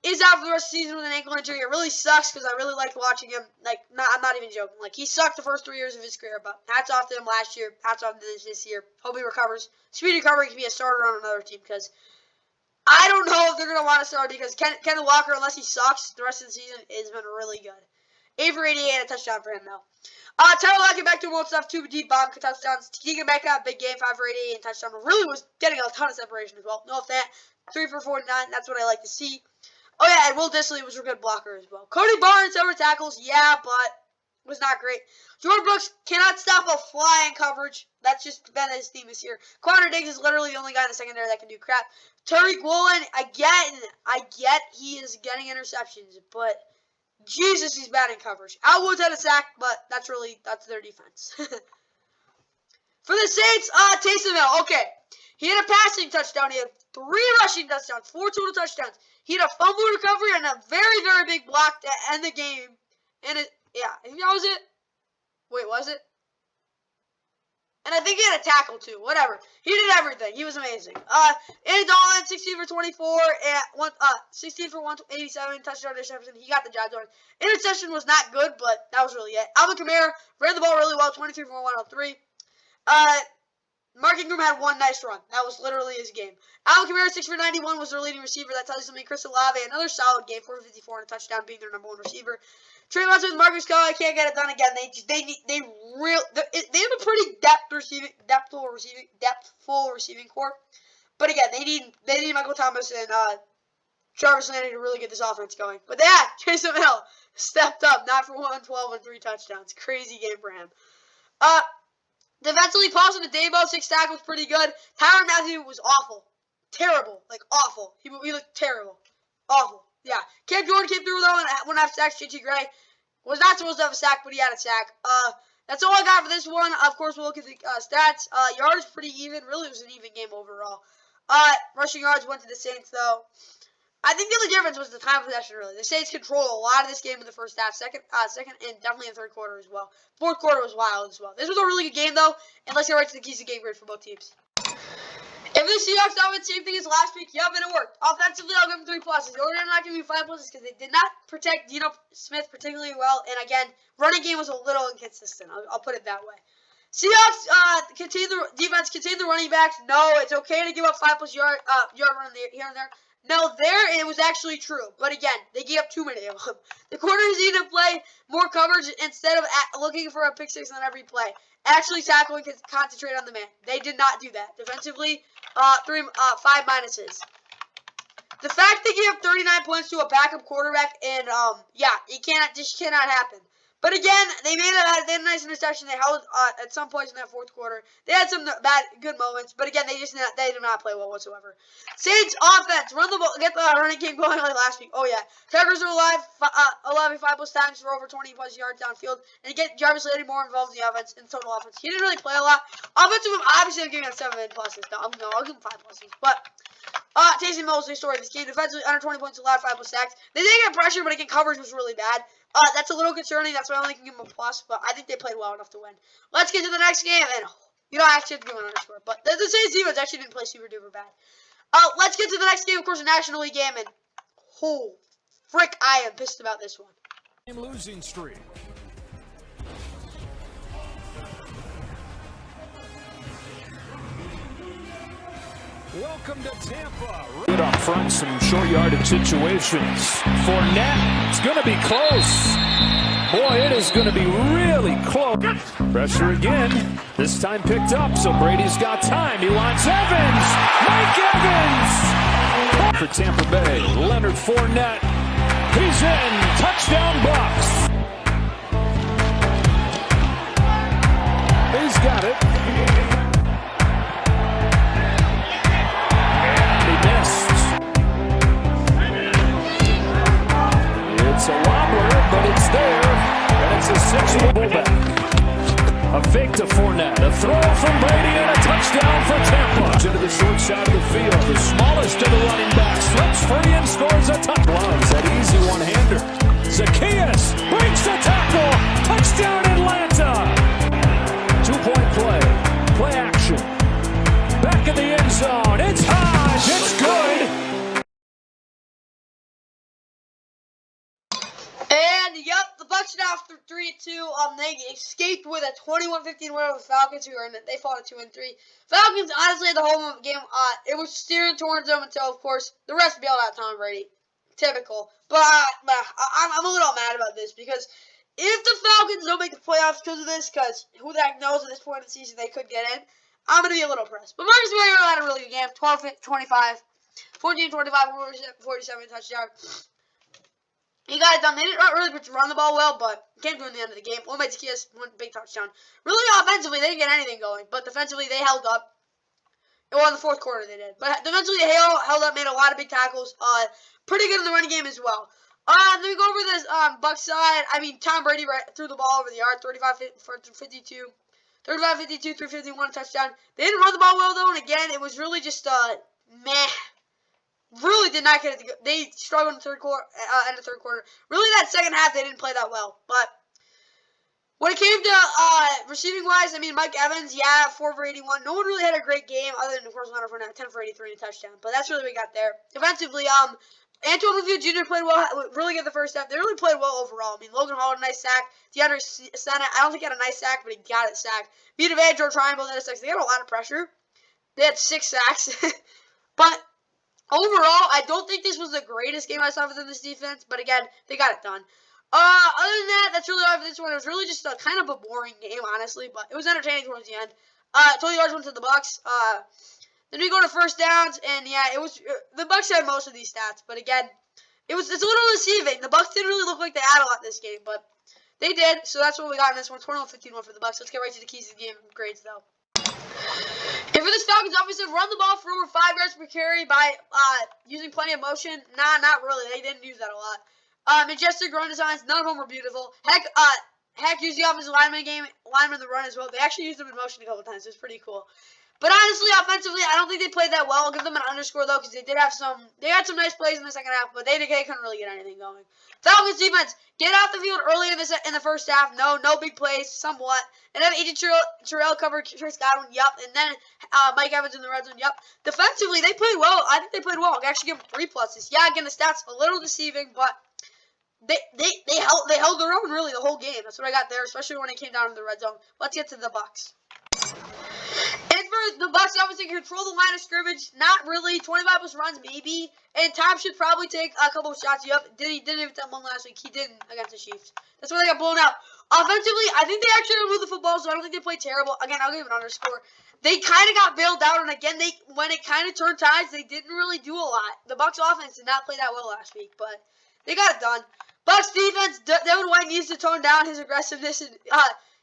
is out for the rest of the season with an ankle injury. It really sucks because I really liked watching him. I'm not even joking. He sucked the first 3 years of his career, but hats off to him last year. Hats off to this year. Hope he recovers. Speedy recovery can be a starter on another team because I don't know if they're going to want to start because Kenneth Walker, unless he sucks the rest of the season, has been really good. 8 for 88 and a touchdown for him, though. Tyler Lockett back to more stuff, 2 deep bomb touchdowns. Keegan Metcalf, big game, 5 for 88 and touchdown. Really was getting a ton of separation as well. No Fant, 3 for 49. That's what I like to see. Oh, yeah, and Will Dissly was a good blocker as well. Cody Barnes, 7 tackles, yeah, but was not great. Jordan Brooks cannot stop a fly in coverage. That's just been his theme this year. Quandre Diggs is literally the only guy in the secondary that can do crap. Tariq Woolen, again, I get he is getting interceptions, but Jesus, he's bad in coverage. Al Woods had a sack, but that's their defense. For the Saints, Taysom Hill, okay. He had a passing touchdown. He had 3 rushing touchdowns, 4 total touchdowns. He had a fumble recovery and a very, very big block to end the game. And yeah, I think that was it. Wait, was it? And I think he had a tackle too. Whatever. He did everything. He was amazing. Andy Dalton, 16 for 24, and 16 for 187, touchdown interception. He got the job done. Interception was not good, but that was really it. Alvin Kamara ran the ball really well, 23 for 103. Mark Ingram had 1 nice run. That was literally his game. Alvin Kamara, 6 for 91, was their leading receiver. That tells you something. Chris Olave, another solid game, 4 for 54 and a touchdown, being their #1 receiver. Trey Lance with Marcus Callaway can't get it done again. They have a pretty depthful receiving core. But again, they need Michael Thomas and Jarvis Landry to really get this offense going. But yeah, Taysom Hill stepped up, 9 for 112 and 3 touchdowns. Crazy game for him. Defensively, Paulson and Dabo, 6 tackles, pretty good. Tyrann Mathieu was awful. Terrible. Awful. He looked terrible. Awful. Yeah. Cam Jordan came through, though, and 1.5 sacks. JT Gray was not supposed to have a sack, but he had a sack. That's all I got for this one. Of course, we'll look at the stats. Yards pretty even. Really, it was an even game overall. Rushing yards went to the Saints, though. I think the only difference was the time of possession, really. The Saints controlled a lot of this game in the first half, second, and definitely in the third quarter as well. Fourth quarter was wild as well. This was a really good game, though, and let's get right to the keys of the game grid for both teams. If the Seahawks offense, same thing as last week, yep, and it worked. Offensively, I'll give them 3 pluses. The only reason I'm not giving you 5 pluses because they did not protect Geno Smith particularly well, and again, running game was a little inconsistent. I'll put it that way. Seahawks defense contained the running backs. No, it's okay to give up 5+ yard run here and there. No, it was actually true. But again, they gave up too many of them. The corners need to play more coverage instead of looking for a pick six on every play. Actually tackle and concentrate on the man. They did not do that. Defensively, 5 minuses. The fact they gave up 39 points to a backup quarterback, and it cannot happen. But again, they had a nice interception. They held at some points in that fourth quarter. They had some good moments, but again, they did not play well whatsoever. Saints offense, run the ball, get the running game going like last week. Oh yeah, Tuckers are alive, 5+ times for over 20+ yards downfield, and get Jarvis Landry more involved in the offense, in total offense. He didn't really play a lot. Offensive, obviously, I'm giving him 7 pluses. No, I'll give him 5 pluses, but. Taysom Hill was the story of this game. Defensively, under 20 points allowed, 5+ sacks. They did get pressure, but again, coverage was really bad. That's a little concerning. That's why I only can give them a plus, but I think they played well enough to win. Let's get to the next game, and you don't actually have to give an underscore, but the Saints defense actually didn't play super duper bad. Let's get to the next game, of course, a National League game, and frick, I am pissed about this one. Losing streak. Welcome to Tampa. Good up front, some short yardage situations. Fournette, it's going to be close. Boy, it is going to be really close. Pressure again. This time picked up, so Brady's got time. He wants Evans. Mike Evans. For Tampa Bay, Leonard Fournette. He's in. Touchdown Bucs. He's got it. It's a wobbler, but it's there, and it's a 6-yard pullback. A fake to Fournette. A throw from Brady and a touchdown for Tampa. Into the short side of the field. The smallest of the running backs slips free and scores a touchdown. Loves that easy one-hander. Zacchaeus breaks the tackle. Touchdown Atlanta. 2-point play. Play action. Back in the end zone. It's high. It's good. And yep, the Bucs are now 3-2. They escaped with a 21-15 win over the Falcons, who are in it. They fought a 2-3. Falcons honestly had the whole game. It was steering towards them until, of course, the rest bailed out Tom Brady. Typical. But I'm a little mad about this because if the Falcons don't make the playoffs because of this, because who the heck knows at this point in the season they could get in, I'm going to be a little pressed. But Marcus Mariota had a really good game. 12-25, 14-25, 47 touchdown. He got it done. They didn't really run the ball well, but came to in the end of the game. One by Zacchaeus, one big touchdown. Really offensively, they didn't get anything going, but defensively they held up. Well, in the fourth quarter they did. But defensively they held up, made a lot of big tackles. Pretty good in the running game as well. Then we go over this Bucs side. I mean, Tom Brady threw the ball over the yard, 35-52. 35-52, 351 touchdown. They didn't run the ball well, though, and again, it was really just meh. Really did not get it. They struggled in the third quarter. End of third quarter. Really, that second half they didn't play that well. But when it came to receiving wise, I mean, Mike Evans, 4 for 81. No one really had a great game, other than of course Leonard Fournette, 10 for 83 and a touchdown. But that's really what we got there. Defensively, Antoine Winfield Jr. played well, really good the first half. They really played well overall. I mean, Logan Hall had a nice sack. DeAndre Sennett, I don't think he had a nice sack, but he got it sacked. Vita Vea, Joe Triangle, had a sack. They got a lot of pressure. They had 6 sacks. But overall, I don't think this was the greatest game I saw within this defense, but again, they got it done. Other than that, that's really all for this one. It was really just a kind of a boring game, honestly, but it was entertaining towards the end. 20 yards went to the Bucs. Then we go to first downs, and yeah, it was the Bucs had most of these stats, but again, it's a little deceiving. The Bucs didn't really look like they had a lot this game, but they did. So that's what we got in this one. 21-15 for the Bucs. Let's get right to the keys of the game grades, though. And for this Falcons offensive, run the ball for over 5 yards per carry by using plenty of motion. Nah, not really. They didn't use that a lot. Majestic run designs, none of them were beautiful. Heck used the offensive lineman in the run as well. They actually used them in motion a couple times. It was pretty cool. But honestly, offensively, I don't think they played that well. I'll give them an underscore, though, because they had some nice plays in the second half, but they couldn't really get anything going. Falcons defense, get off the field early in the first half. No big plays, somewhat. And then A.J. Terrell covered Chris Godwin, yup. And then Mike Evans in the red zone, yup. Defensively, they played well. I think they played well. I actually give them 3 pluses. Yeah, again, the stats a little deceiving, but they held their own really the whole game. That's what I got there, especially when it came down to the red zone. Let's get to the Bucs. And for the Bucs, obviously control the line of scrimmage. Not really. 25 plus runs, maybe. And Tom should probably take a couple of shots. Yup, he didn't even take one last week. He didn't against the Chiefs. That's why they got blown out. Offensively, I think they actually removed the football, so I don't think they played terrible. Again, I'll give it an underscore. They kind of got bailed out, and again, when it kind of turned tides, they didn't really do a lot. The Bucs offense did not play that well last week, but they got it done. Bucs defense, Devin White needs to tone down his aggressiveness and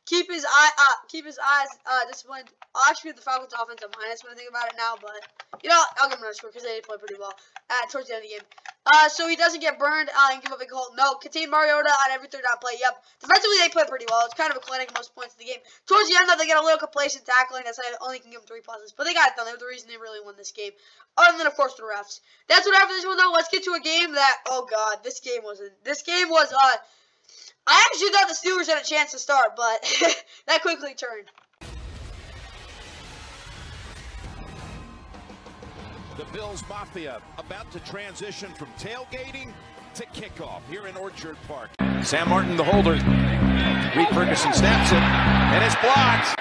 keep his eyes disciplined. I'll actually give the Falcons offense a minus when I think about it now, but I'll give them another score because they did play pretty well towards the end of the game. So he doesn't get burned and give up a goal. No, contain Mariota on every third down play. Yep. Defensively, they play pretty well. It's kind of a clinic most points of the game. Towards the end, though, they get a little complacent tackling. That's why I only can give them 3 pluses. But they got it done. They were the reason they really won this game. Other than, of course, the refs. That's what happened this one, though. Let's get to a game that, oh, God, this game was, I actually thought the Steelers had a chance to start, but that quickly turned. The Bills Mafia about to transition from tailgating to kickoff here in Orchard Park. Sam Martin, the holder. Reed Ferguson snaps it, and it's blocked.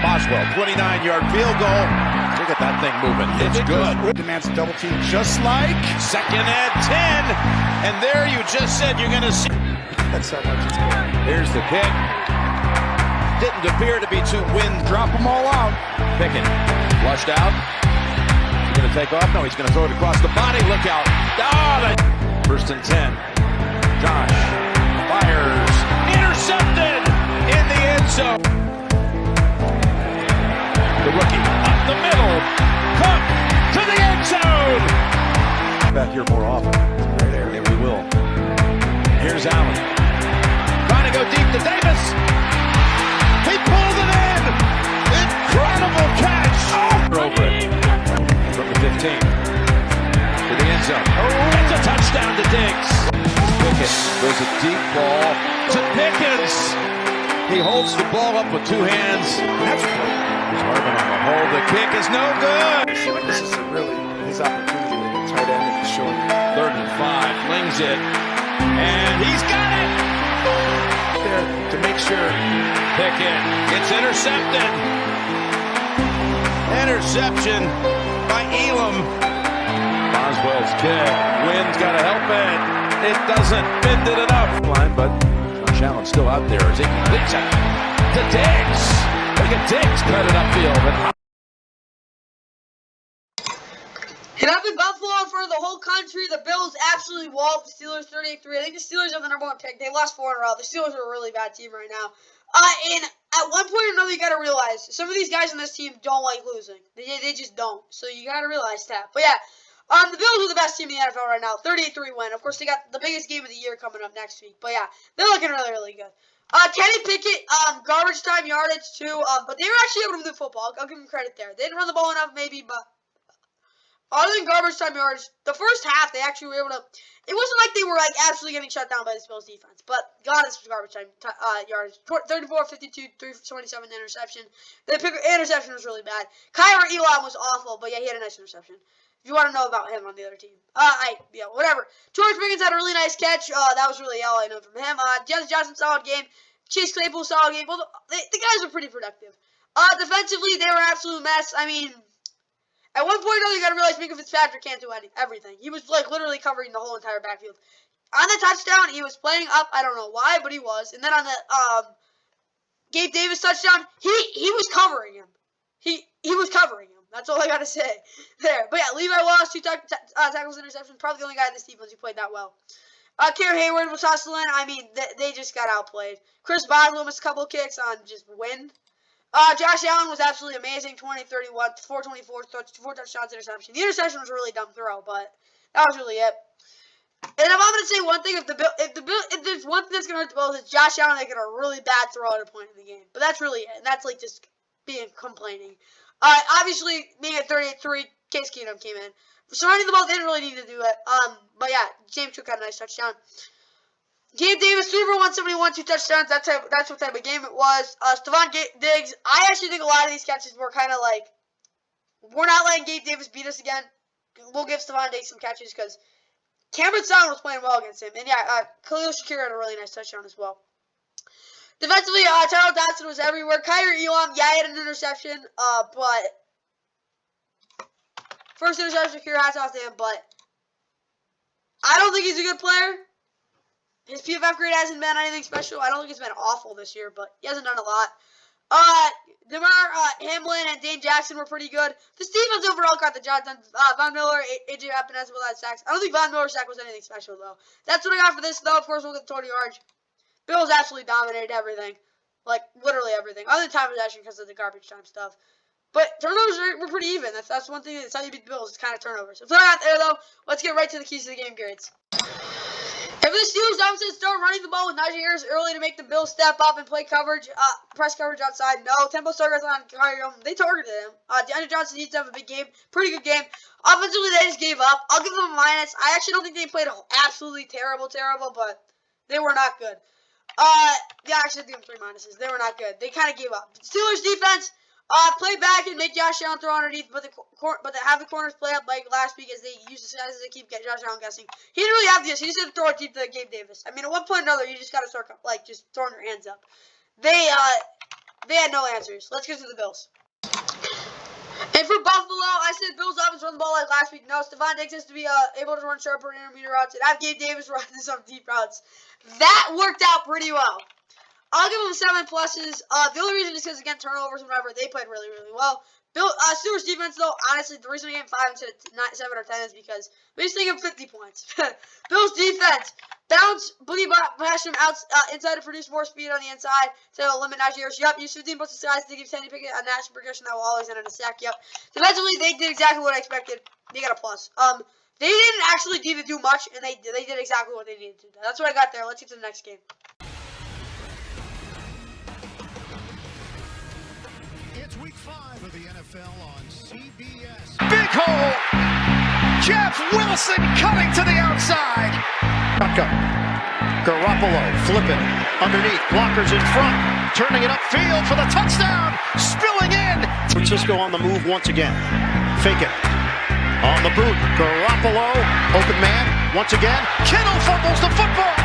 Boswell, 29-yard field goal. Look at that thing moving. It's good. Demands a double team just like. Second and 10. And there you just said you're going to see. That's how much it's good. Here's the kick. Didn't appear to be too wind. Drop them all out. Pickett flushed out. He's going to take off. No, he's going to throw it across the body. Look out. First and 10. Josh fires. Intercepted in the end zone. The rookie up the middle. Cook to the end zone. Back here more often. Right there, and we will. Here's Allen. Trying to go deep to Davis. He pulled it in. Incredible catch. Over it from the 15 to the end zone. Oh, it's a touchdown to Diggs. Pickett goes a deep ball to Pickens. He holds the ball up with two hands. That's great. Harvin on the hold. The kick is no good. I feel like this is really his opportunity to get tight end and he's showing. 3rd and 5. Flings it. And he's got it. There to make sure. Pickett gets intercepted. Interception by Elam. Boswell's kick. Wynn's got to help it. It doesn't bend it enough. Line, but Josh Allen's still out there as he completes it to Diggs. Look at Diggs cut it upfield. And up in Buffalo in front of the whole country, the Bills absolutely walled the Steelers 38-3. I think the Steelers are the number 1 pick. They lost 4 in a row. The Steelers are a really bad team right now. And at one point or another, you got to realize some of these guys on this team don't like losing. They just don't. So you got to realize that. But yeah, the Bills are the best team in the NFL right now. 38-3 win. Of course, they got the biggest game of the year coming up next week. But yeah, they're looking really, really good. Kenny Pickett, garbage time yardage too. But they were actually able to move the football. I'll give them credit there. They didn't run the ball enough, maybe, but other than garbage time yardage, the first half they actually were able to. It wasn't like they were like absolutely getting shut down by the Bills defense, but God, this was garbage time yardage. 34-52, 327 interception. The interception was really bad. Kyler Elam was awful, but yeah, he had a nice interception. If you want to know about him on the other team, whatever. George Pickens had a really nice catch. That was really all I know from him. Jens Johnson, solid game. Chase Claypool, solid game. Well, the guys were pretty productive. Defensively, they were an absolute mess. I mean, at one point or another, you got to realize Minka Fitzpatrick can't do everything. He was like literally covering the whole entire backfield. On the touchdown, he was playing up. I don't know why, but he was. And then on the Gabe Davis touchdown, he was covering him. He was covering him. That's all I got to say there. But yeah, Levi Wallace, 2 tackles, interceptions. Probably the only guy in this defense who played that well. Cam Hayward was hustling. I mean, they just got outplayed. Chris Boswell missed a couple of kicks on just wind. Josh Allen was absolutely amazing. 20-31, 424, 4 touchdowns, interception. The interception was a really dumb throw, but that was really it. And if I'm going to say one thing, if there's one thing that's going to hurt the Bills, it's Josh Allen making a really bad throw at a point in the game. But that's really it. And that's like just complaining. Obviously, being at 38-3, Case Keenum came in. Surrounding the ball, they didn't really need to do it. But yeah, James Cook had a nice touchdown. Gabe Davis, 3 for 171, 2 touchdowns. That's what type of game it was. Stephon Diggs, I actually think a lot of these catches were kind of like, we're not letting Gabe Davis beat us again. We'll give Stephon Diggs some catches because Cameron Sutton was playing well against him. And yeah, Khalil Shakir had a really nice touchdown as well. Defensively, Tyrell Dodson was everywhere. Kyler Elam, yeah, he had an interception. But first interception, Shakir, hats off to him. But I don't think he's a good player. His PFF grade hasn't been anything special. I don't think it's been awful this year, but he hasn't done a lot. Hamlin and Dane Jackson were pretty good. This defense overall got the job done. Von Miller, AJ Epinez with that sacks. I don't think Von Miller's sack was anything special, though. That's what I got for this, though. Of course, we'll get the 20 yards. Bills absolutely dominated everything. Like, literally everything. Other than time possession because of the garbage time stuff. But turnovers were pretty even. That's one thing that's how you beat the Bills. It's kind of turnovers. If they're not there, though, let's get right to the keys to the game grades. If the Steelers obviously start running the ball with Najee Harris early to make the Bills step up and play coverage, press coverage outside, no. Tempo starters on Kyrie, they targeted him. DeAndre Johnson needs to have a big game. Pretty good game. Offensively, they just gave up. I'll give them a minus. I actually don't think they played absolutely terrible, but they were not good. Yeah, I should give them 3 minuses. They were not good. They kind of gave up. Steelers defense, play back and make Josh Allen throw underneath, but have the corners play up like last week as they use the size to keep Josh Allen guessing. He didn't really have this. He just had to throw it deep to Gabe Davis. I mean, at one point or another, you just got to start like just throwing your hands up. They had no answers. Let's get to the Bills. And for Buffalo, I said Bills offense run the ball like last week. No, Stephon Diggs has to be able to run sharper intermediate routes and have Gabe Davis run some deep routes. That worked out pretty well. I'll give them 7 pluses. The only reason is because, again, turnovers and whatever, they played really, really well. Steelers defense, though, honestly, the reason we gave 5 instead of 7 or 10 is because we just think of 50 points. Bills defense, bounce, boogie bash him out inside to produce more speed on the inside to limit Najee Harris. Yep, use 15 plus the size to give Kenny Pickett a national progression that will always end in a sack. Yep. Defensively, they did exactly what I expected. They got a plus. They didn't actually need to do much, and they did exactly what they needed to do. That's what I got there. Let's get to the next game. It's week 5 of the NFL on CBS. Big hole. Jeff Wilson cutting to the outside. Shotgun. Garoppolo flipping underneath. Blockers in front. Turning it upfield for the touchdown. Spilling in. Francisco on the move once again. Fake it. On the boot. Garoppolo. Open man. Once again. Kittle fumbles the football.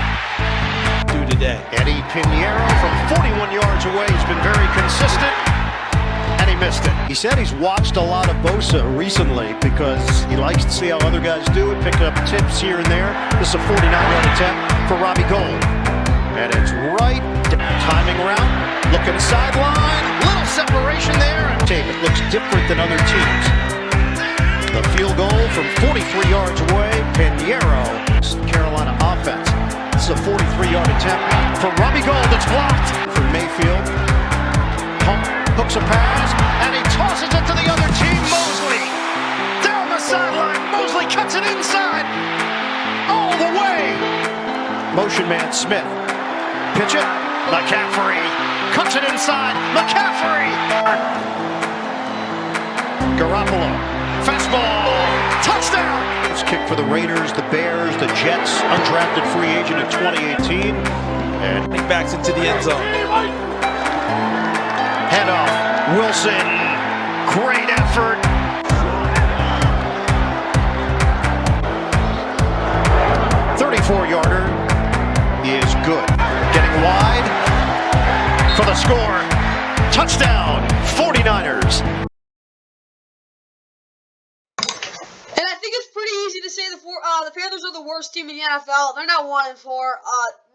Today. Eddie Pinheiro from 41 yards away has been very consistent, and he missed it. He said he's watched a lot of Bosa recently because he likes to see how other guys do it, pick up tips here and there. This is a 49-yard attempt for Robbie Gould. And it's right, timing around, looking sideline, little separation there. And tape, it looks different than other teams. The field goal from 43 yards away, Pinheiro, Carolina offense. This is a 43-yard attempt for Robbie Gould. It's blocked for Mayfield. Hooks a pass, and he tosses it to the other team. Mosley down the sideline. Mosley cuts it inside all the way. Motion man Smith. Pitch it. McCaffrey cuts it inside. McCaffrey. Garoppolo. Fastball. Touchdown. It's kick for the Raiders, the Bears, the Jets. Undrafted free agent in 2018. And He backs into the end zone. Handoff. Wilson. Great effort. .34-yarder is good. Getting wide for the score. Touchdown, 49ers. And I think it's pretty easy to say the Panthers are the worst team in the NFL. They're now 1-4.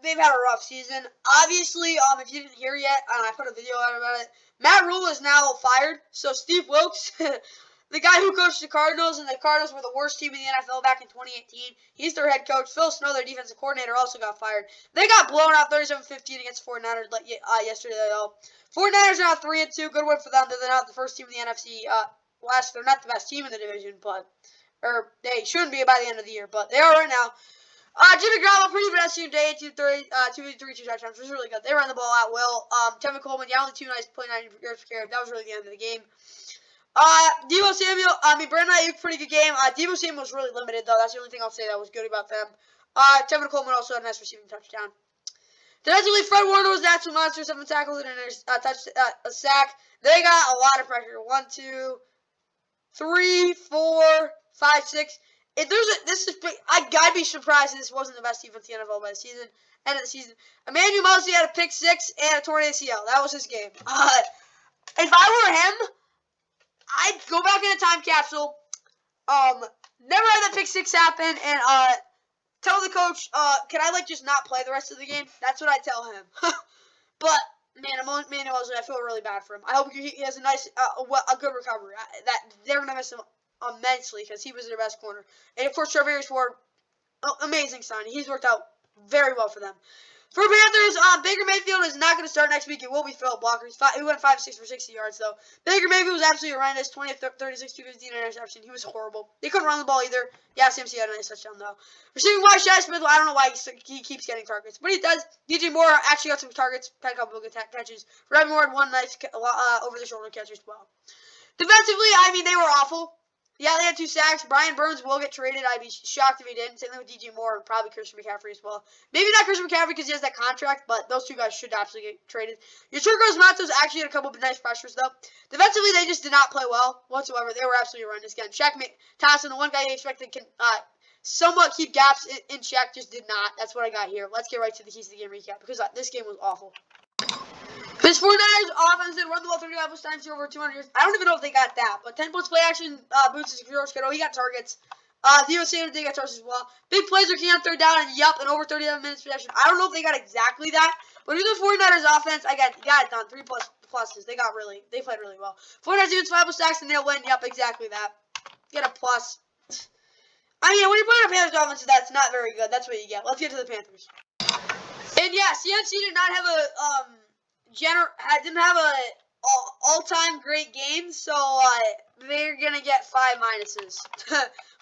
They've had a rough season. Obviously, if you didn't hear yet, I put a video out about it. Matt Rule is now fired. So Steve Wilkes, the guy who coached the Cardinals, and the Cardinals were the worst team in the NFL back in 2018. He's their head coach. Phil Snow, their defensive coordinator, also got fired. They got blown out 37-15 against 49ers yesterday, though. 49ers are now 3-2. Good win for them. They're not the first team in the NFC West. They're not the best team in the division, or they shouldn't be by the end of the year, but they are right now. Jimmy Garoppolo, pretty pedestrian day, 2 touchdowns. It was really good. They ran the ball at will. Tevin Coleman, only 2 nice play, 9 yards per carry. That was really the end of the game. Deebo Samuel, Brandon Ayuk, pretty good game. Deebo Samuel was really limited, though. That's the only thing I'll say that was good about them. Tevin Coleman also had a nice receiving touchdown. Defensively, Fred Warner was an absolute monster, 7 tackles and a sack. They got a lot of pressure. 1, 2, 3, 4, 5, 6. I'd be surprised if this wasn't the best defense in the NFL by the end of the season. Emmanuel Mosley had a pick 6 and a torn ACL. That was his game. If I were him, I'd go back in a time capsule. Never had that pick 6 happen, and tell the coach, can I just not play the rest of the game? That's what I tell him. But Emmanuel Mosley, I feel really bad for him. I hope he has a good recovery. They're gonna miss him immensely because he was their best corner. And of course, Travis Ford, amazing signing. He's worked out very well for them. For Panthers, Baker Mayfield is not going to start next week. It will be Philip Blockers. He went 5-6 for 60 yards, though. Baker Mayfield was absolutely horrendous. 20 of 36, 215 interception. He was horrible. They couldn't run the ball either. Yeah, CMC had a nice touchdown, though. Receiving wise, Shaq Smith, I don't know why he keeps getting targets. But he does. DJ Moore actually got some targets. Had a couple of good catches. Robbie Moore had one nice over-the-shoulder catch as well. Defensively, they were awful. Yeah, they had 2 sacks. Brian Burns will get traded. I'd be shocked if he didn't. Same thing with DJ Moore and probably Christian McCaffrey as well. Maybe not Christian McCaffrey because he has that contract, but those 2 guys should absolutely get traded. Yurcirkos Matos actually had a couple of nice pressures, though. Defensively, they just did not play well whatsoever. They were absolutely horrendous. Again, Shaq Thompson, the one guy they expected can somewhat keep gaps in check, just did not. That's what I got here. Let's get right to the keys of the game recap because this game was awful. This 49ers offense did run the ball 35 times over 200 yards. I don't even know if they got that, but 10 points play action boosts George Kittle. He got targets. Deebo Samuel did get targets as well. Big plays are key on 3rd down and over 37 minutes possession. I don't know if they got exactly that, but in the 49ers offense, got it done. 3 pluses. They played really well. 49ers even 5 sacks and they'll win. Yep, exactly that. Get a plus. When you play a Panthers offense, that's not very good. That's what you get. Let's get to the Panthers. And yeah, CMC did not have all-time great game, so they're going to get 5 minuses.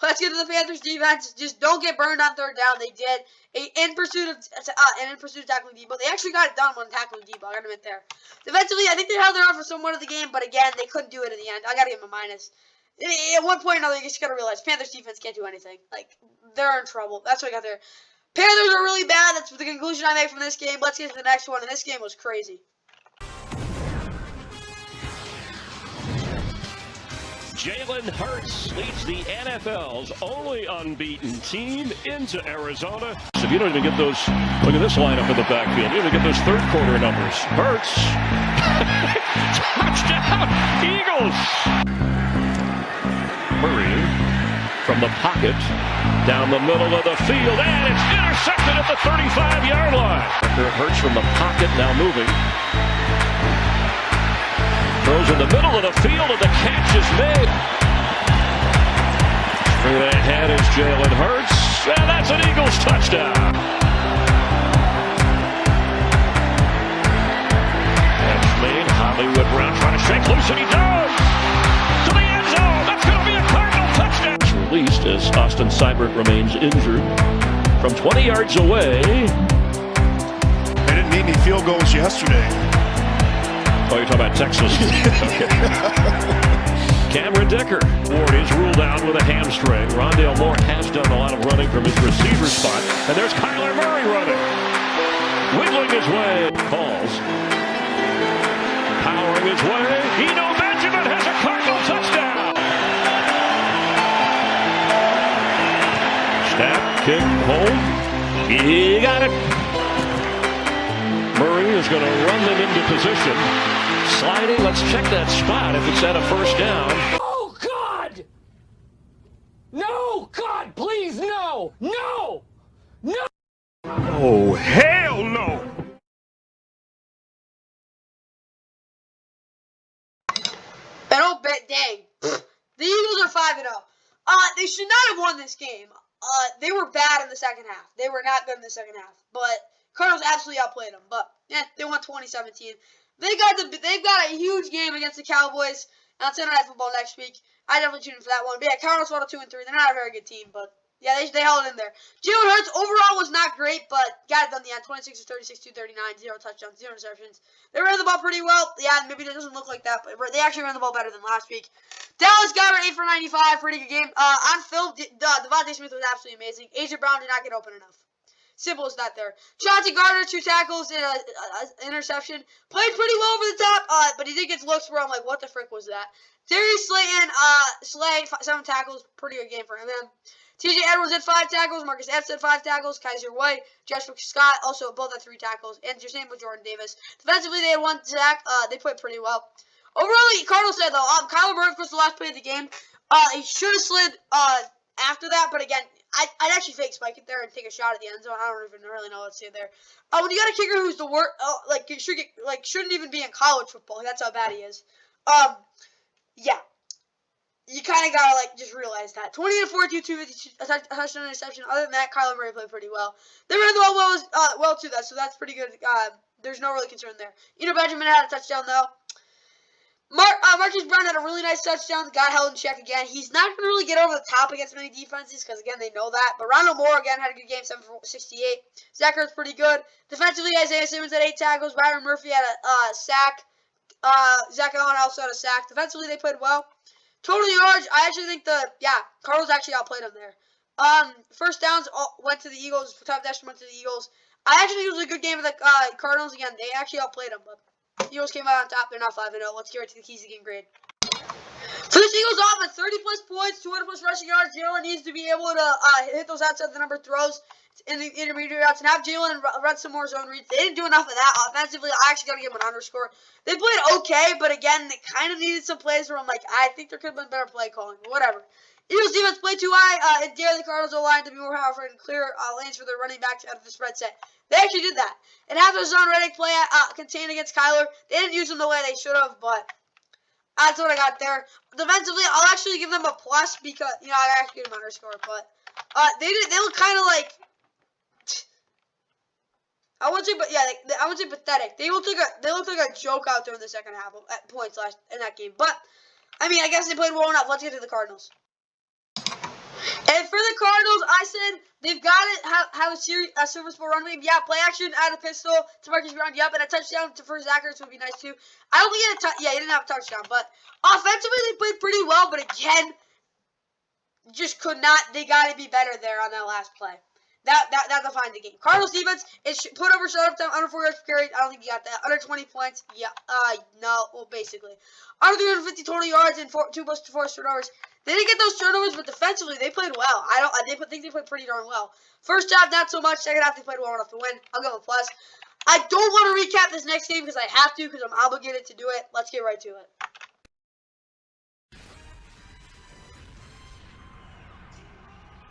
Let's get to the Panthers defense. Just don't get burned on third down. They did. In pursuit of tackling Debo. They actually got it done when tackling Debo. I got to admit there. Defensively, I think they held their own for somewhat of the game, but again, they couldn't do it in the end. I got to give them a minus. At one point or another, you just got to realize Panthers defense can't do anything. Like, they're in trouble. That's what I got there. Panthers are really bad. That's the conclusion I make from this game. Let's get to the next one, and this game was crazy. Jalen Hurts leads the NFL's only unbeaten team into Arizona. So if you don't even get those, look at this lineup in the backfield. You don't even get those third quarter numbers. Hurts, touchdown, Eagles. Murray from the pocket, down the middle of the field, and it's intercepted at the 35-yard line. Hurts from the pocket, now moving. Throws in the middle of the field, and the catch is made. Straight ahead is Jalen Hurts, and that's an Eagles touchdown. Catch made. Hollywood Brown trying to shake loose, and he does. To the end zone. That's going to be a Cardinal touchdown. It's released as Austin Seibert remains injured from 20 yards away. They didn't need any field goals yesterday. Oh, you're talking about Texas. Okay. Cameron Dicker. Ward is ruled out with a hamstring. Rondale Moore has done a lot of running from his receiver spot. And there's Kyler Murray running. Wiggling his way. Calls. Powering his way. Eno Benjamin has a Cardinal touchdown. Snap, kick, hold. He got it. Murray is going to run them into position. Sliding, let's check that spot if it's at a first down. Oh, God! No! God, please, no! No! No! Oh, hell no! And oh, dang. The Eagles are 5-0. They should not have won this game. They were bad in the second half. They were not good in the second half. But Cardinals absolutely outplayed them. But, yeah, they won 2017. They've got a huge game against the Cowboys on Sunday Night Football next week. I definitely tune in for that one. But yeah, Cardinals won 2-3. They're not a very good team, but yeah, they held it in there. Jalen Hurts overall was not great, but got it done in the end. 26 of 36, 239, 0 touchdowns, 0 interceptions. They ran the ball pretty well. Yeah, maybe it doesn't look like that, but they actually ran the ball better than last week. Dallas Goedert 8 for 95, pretty good game. On film, Devontae Smith was absolutely amazing. AJ Brown did not get open enough. Simple as that there. Chauncey Gardner, 2 tackles and an interception. Played pretty well over the top, but he did get looks where I'm like, what the frick was that? Darius Slay, 7 tackles. Pretty good game for him. TJ Edwards had 5 tackles. Marcus Epps had 5 tackles. Kaiser White, Joshua Scott, also both had 3 tackles. And your same with Jordan Davis. Defensively, they had 1 sack. They played pretty well. Overall, the Cardinals said, though, Kyler Murray, of course, the last play of the game. He should have slid after that, but again, I'd actually fake spike it there and take a shot at the end zone. I don't even really know what to say there. When you got a kicker who's the worst, shouldn't even be in college football. That's how bad he is. Yeah. You kind of got to, just realize that. 20-42, 252, a touchdown interception. Other than that, Kyler Murray played pretty well. They ran the ball well too, so that's pretty good. There's no really concern there. Benjamin had a touchdown, though. Marquise Brown had a really nice touchdown. Got held in check again. He's not going to really get over the top against many defenses because, again, they know that. But Ronald Moore, again, had a good game, 7 for 68. Zach Ertz pretty good. Defensively, Isaiah Simmons had 8 tackles. Byron Murphy had a sack. Zach Allen also had a sack. Defensively, they played well. Total yards, I actually think Cardinals actually outplayed them there. First downs went to the Eagles. Touchdowns went to the Eagles. I actually think it was a good game for the Cardinals. Again, they actually outplayed them, but Eagles came out on top. They're now 5-0. Let's get right to the keys of the game grade. So this Eagles offense, 30-plus points, 200-plus rushing yards. Jalen needs to be able to hit those outside the number throws in the intermediate routes and have Jalen run some more zone reads. They didn't do enough of that offensively. I actually got to give them an underscore. They played okay, but again, they kind of needed some plays where I'm like, I think there could have been better play calling. But whatever. Eagles defense played too high and dared the Cardinals O-line to be more powerful and clear lanes for their running backs out of the spread set. They actually did that. And after the zone Reddick play contained against Kyler, they didn't use him the way they should have, but that's what I got there. Defensively, I'll actually give them a plus because, I actually give them an underscore, but they look kind of like, I wouldn't say pathetic. They looked like a joke out there in the second half at points in that game. But I mean, I guess they played well enough. Let's get to the Cardinals. And for the Cardinals, I said they've got to have a serviceable run game. Yeah, play action, add a pistol to Marcus Brown. Yep, and a touchdown for Zach Ertz would be nice too. I don't think he didn't have a touchdown, but offensively they played pretty well. But again, just could not. They got to be better there on that last play. That defined the game. Cardinals defense is put over shut up time under 4 yards per carry. I don't think you got that. Under 20 points. Yeah. No. Well, basically, under 350 total yards and 2 forced turnovers. They didn't get those turnovers, but defensively they played well. I think they played pretty darn well. First half not so much. Second half they played well enough to win. I'll give them a plus. I don't want to recap this next game because I have to because I'm obligated to do it. Let's get right to it.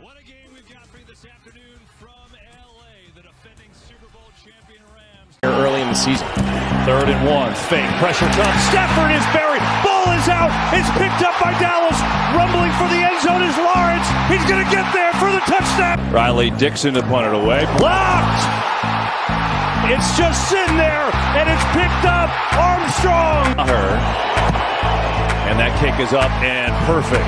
What a game we've got for you this afternoon from LA, the defending Super Bowl champion Rams. Early in the season. 3rd and 1. Fake. Pressure comes. Stafford is buried. Ball is out. It's picked up by Dallas. Rumbling for the end zone is Lawrence. He's going to get there for the touchdown. Riley Dixon to punt it away. Blocked. It's just sitting there, and it's picked up. Armstrong. And that kick is up and perfect.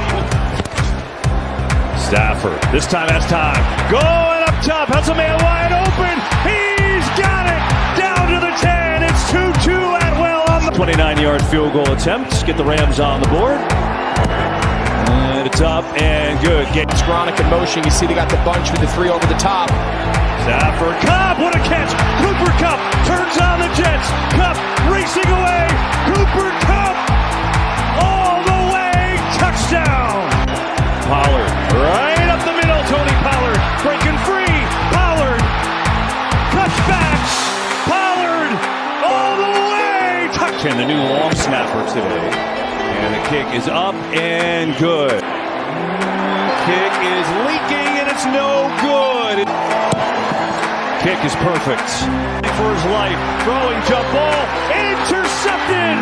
Stafford. This time has time. Going up top. Has a man wide open. He's got it. Down to the 10. It's 2-2 Atwell on the 29-yard field goal attempt. Get the Rams on the board. And it's up and good. It's Gronick in motion. You see they got the bunch with the 3 over the top. Stafford. Cobb. What a catch. Cooper Kupp turns on the Jets. Kupp racing away. Cooper Kupp all the way. Touchdown. Pollard, right up the middle, Tony Pollard, breaking free, Pollard, touchbacks, Pollard, all the way, touchdown, the new long snapper today, and the kick is up and good, kick is leaking and it's no good, kick is perfect, for his life, throwing jump ball, intercepted.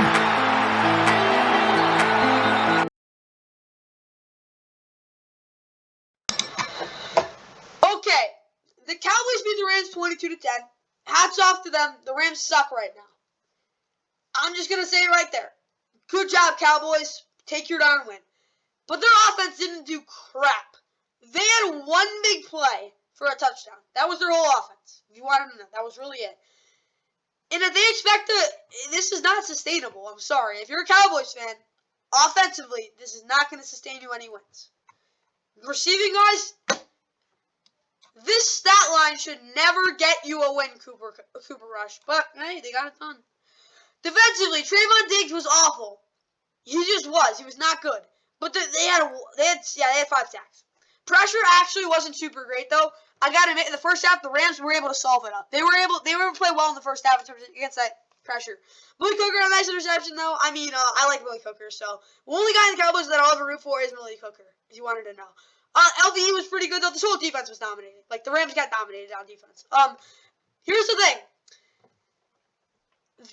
The Cowboys beat the Rams 22-10. Hats off to them. The Rams suck right now. I'm just going to say it right there. Good job, Cowboys. Take your darn win. But their offense didn't do crap. They had one big play for a touchdown. That was their whole offense. If you wanted to know, that was really it. And if they expect this is not sustainable. I'm sorry. If you're a Cowboys fan, offensively, this is not going to sustain you any wins. Receiving guys, this stat line should never get you a win, Cooper Rush. But, hey, they got it done. Defensively, Trayvon Diggs was awful. He just was. He was not good. But they had 5 sacks. Pressure actually wasn't super great, though. I got to admit, in the first half, the Rams were able to solve it up. They were able to play well in the first half against that pressure. Billy Cooker had a nice interception, though. I mean, I like Billy Cooker, so the only guy in the Cowboys that I'll ever root for is Billy Cooker, if you wanted to know. LVE was pretty good, though. This whole defense was dominated. Like, the Rams got dominated on defense. Here's the thing.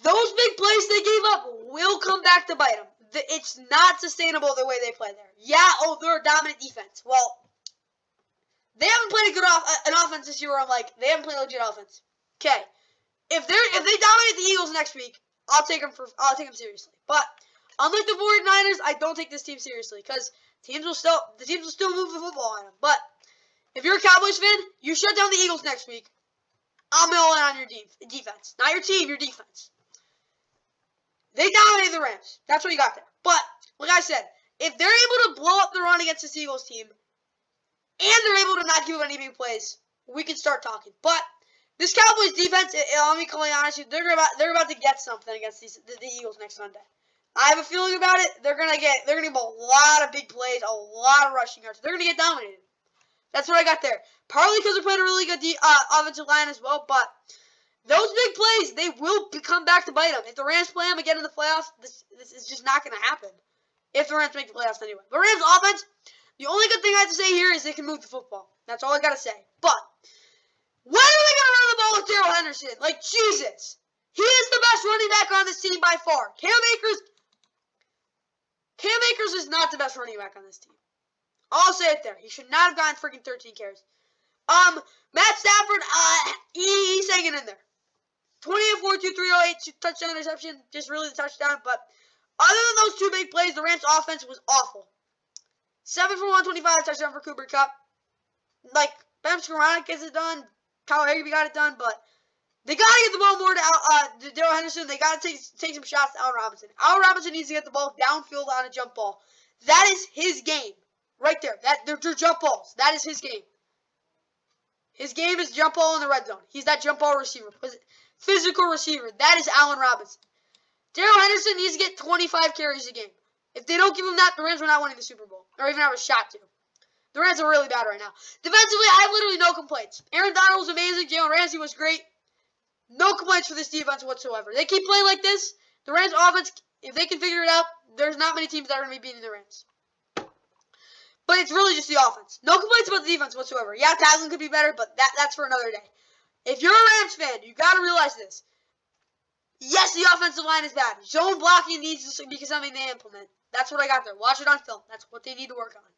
Those big plays they gave up will come back to bite them. It's not sustainable the way they play there. Yeah, they're a dominant defense. Well, they haven't played an offense this year where I'm like, they haven't played legit offense. Okay. If they dominate the Eagles next week, I'll take them seriously. But unlike the 49ers, I don't take this team seriously because the teams will still move the football on them. But if you're a Cowboys fan, you shut down the Eagles next week. I'm all in on your defense. Not your team, your defense. They dominated the Rams. That's what you got there. But, like I said, if they're able to blow up the run against this Eagles team, and they're able to not give up any big plays, we can start talking. But this Cowboys defense, let me be honest with you, they're about to get something against the Eagles next Sunday. I have a feeling about it. They're gonna give a lot of big plays, a lot of rushing yards. They're gonna get dominated. That's what I got there. Partly because they're playing a really good offensive line as well, but those big plays, they will come back to bite them. If the Rams play them again in the playoffs, this is just not going to happen. If the Rams make the playoffs anyway. But Rams offense, the only good thing I have to say here is they can move the football. That's all I got to say. But when are they going to run the ball with Darrell Henderson? Like, Jesus. He is the best running back on this team by far. Cam Akers is not the best running back on this team. I'll say it there. He should not have gotten freaking 13 carries. Matt Stafford, he's hanging in there. 28-4, 2-3-0-8, touchdown interception, just really the touchdown. But other than those two big plays, the Rams offense was awful. 7 for 125, touchdown for Cooper Kupp. Like, Bam Skowronek gets it done. Kyle Haggerty got it done, but they got to get the ball more to Darrell Henderson. They got to take some shots to Allen Robinson. Allen Robinson needs to get the ball downfield on a jump ball. That is his game. Right there. They're jump balls. That is his game. His game is jump ball in the red zone. He's that jump ball receiver. Physical receiver. That is Allen Robinson. Darrell Henderson needs to get 25 carries a game. If they don't give him that, the Rams are not winning the Super Bowl. Or even have a shot to. The Rams are really bad right now. Defensively, I have literally no complaints. Aaron Donald was amazing. Jalen Ramsey was great. No complaints for this defense whatsoever. They keep playing like this. The Rams offense, if they can figure it out, there's not many teams that are going to be beating the Rams. But it's really just the offense. No complaints about the defense whatsoever. Yeah, tackling could be better, but that's for another day. If you're a Rams fan, you got to realize this. Yes, the offensive line is bad. Zone blocking needs to be something they implement. That's what I got there. Watch it on film. That's what they need to work on.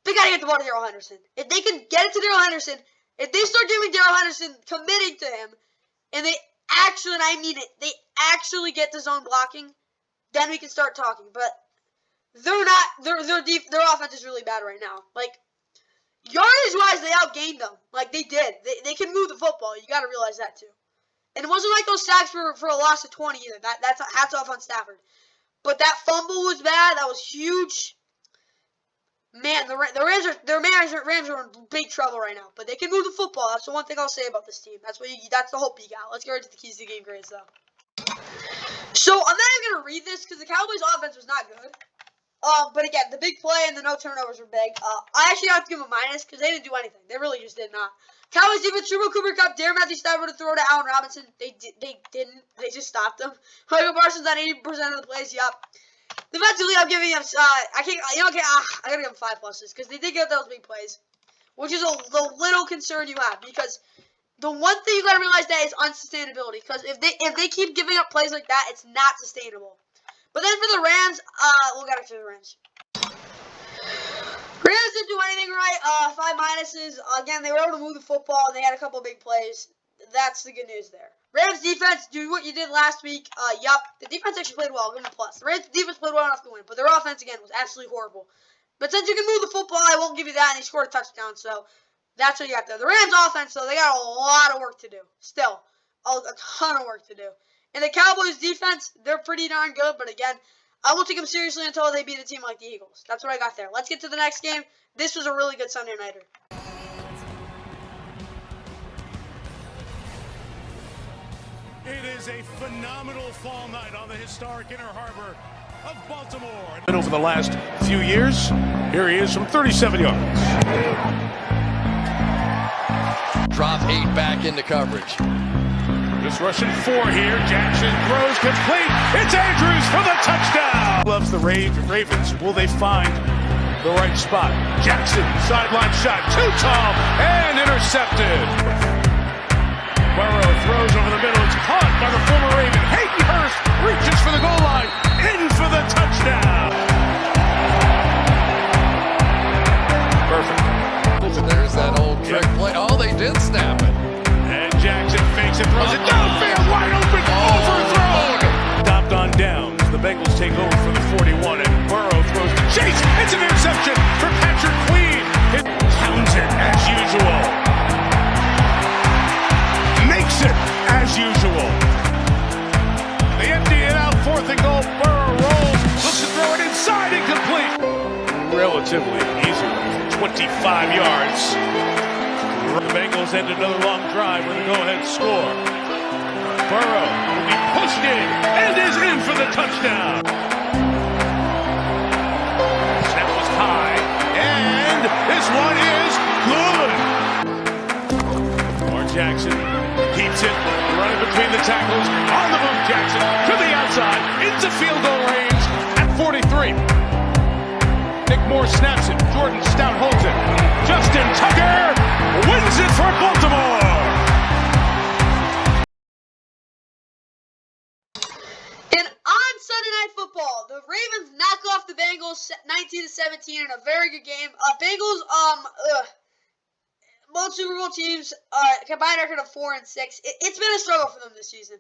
They got to get the ball to Darrell Henderson. If they can get it to Darrell Henderson, if they start giving Darrell Henderson, committing to him, and they actually, and I mean it, they actually get the zone blocking, then we can start talking. But they're not, their offense is really bad right now. Like, yardage-wise, they outgained them. Like, they did. They can move the football. You got to realize that, too. And it wasn't like those sacks for a loss of 20 either. That's hats off on Stafford. But that fumble was bad. That was huge. Man, the Rams are in big trouble right now. But they can move the football. That's the one thing I'll say about this team. That's the hope you got. Let's get right to the keys to the game grades, though. So, I'm not even going to read this because the Cowboys' offense was not good. But again, the big play and the no turnovers were big. I actually have to give them a minus because they didn't do anything. They really just did not. Cowboys defense, Super Cooper Kupp, Darren Matthews Stafford to throw to Allen Robinson. They didn't. They just stopped them. Michael Parsons on 80% of the plays. Yup. Defensively, I'm giving them. I gotta give them 5 pluses because they did get those big plays, which is the little concern you have because the one thing you gotta realize that is unsustainability because if they keep giving up plays like that, it's not sustainable. But then for the Rams, we'll get it to the Rams. Rams didn't do anything right. 5 minuses. Again, they were able to move the football, and they had a couple big plays. That's the good news there. Rams defense, do what you did last week. Yup. The defense actually played well. I'll give them a plus. The Rams defense played well enough to win, but their offense, again, was absolutely horrible. But since you can move the football, I won't give you that, and they scored a touchdown, so that's what you got there. The Rams offense, though, they got a lot of work to do. Still, a ton of work to do. And the Cowboys defense, they're pretty darn good, but again, I won't take them seriously until they beat a team like the Eagles. That's what I got there. Let's get to the next game. This was a really good Sunday nighter. It is a phenomenal fall night on the historic Inner Harbor of Baltimore. And over the last few years, here he is from 37 yards. Drop 8 back into coverage. Just rushing 4 here. Jackson throws complete. It's Andrews for the touchdown. Loves the Ravens. Will they find the right spot? Jackson, sideline shot. Too tall and intercepted. Burrow throws over the middle. It's caught by the former Raven. Hayden Hurst reaches for the goal line. In for the touchdown. Perfect. There's that old trick play. Oh, they did snap it. And Jackson fakes it, throws it downfield, wide open, overthrown. Stopped on downs. The Bengals take over for the 41, and Burrow throws to Chase. It's an interception for Patrick Queen. It counts it as usual. Makes it as usual. They empty it out, 4th and goal. Burrow rolls, looks to throw it inside, incomplete. Relatively easy, 25 yards. The Bengals end another long drive with a go-ahead score. Burrow will be pushed in and is in for the touchdown. Snap was high, and this one is good. Lamar Jackson keeps it, running between the tackles. On the move, Jackson to the outside, into field goal range at 43. Nick Moore snaps it. Jordan Stout holds it. Justin Tucker wins it for Baltimore. And on Sunday Night Football, the Ravens knock off the Bengals 19-17 in a very good game. Bengals, both Super Bowl teams, combined record of 4-6. It's been a struggle for them this season.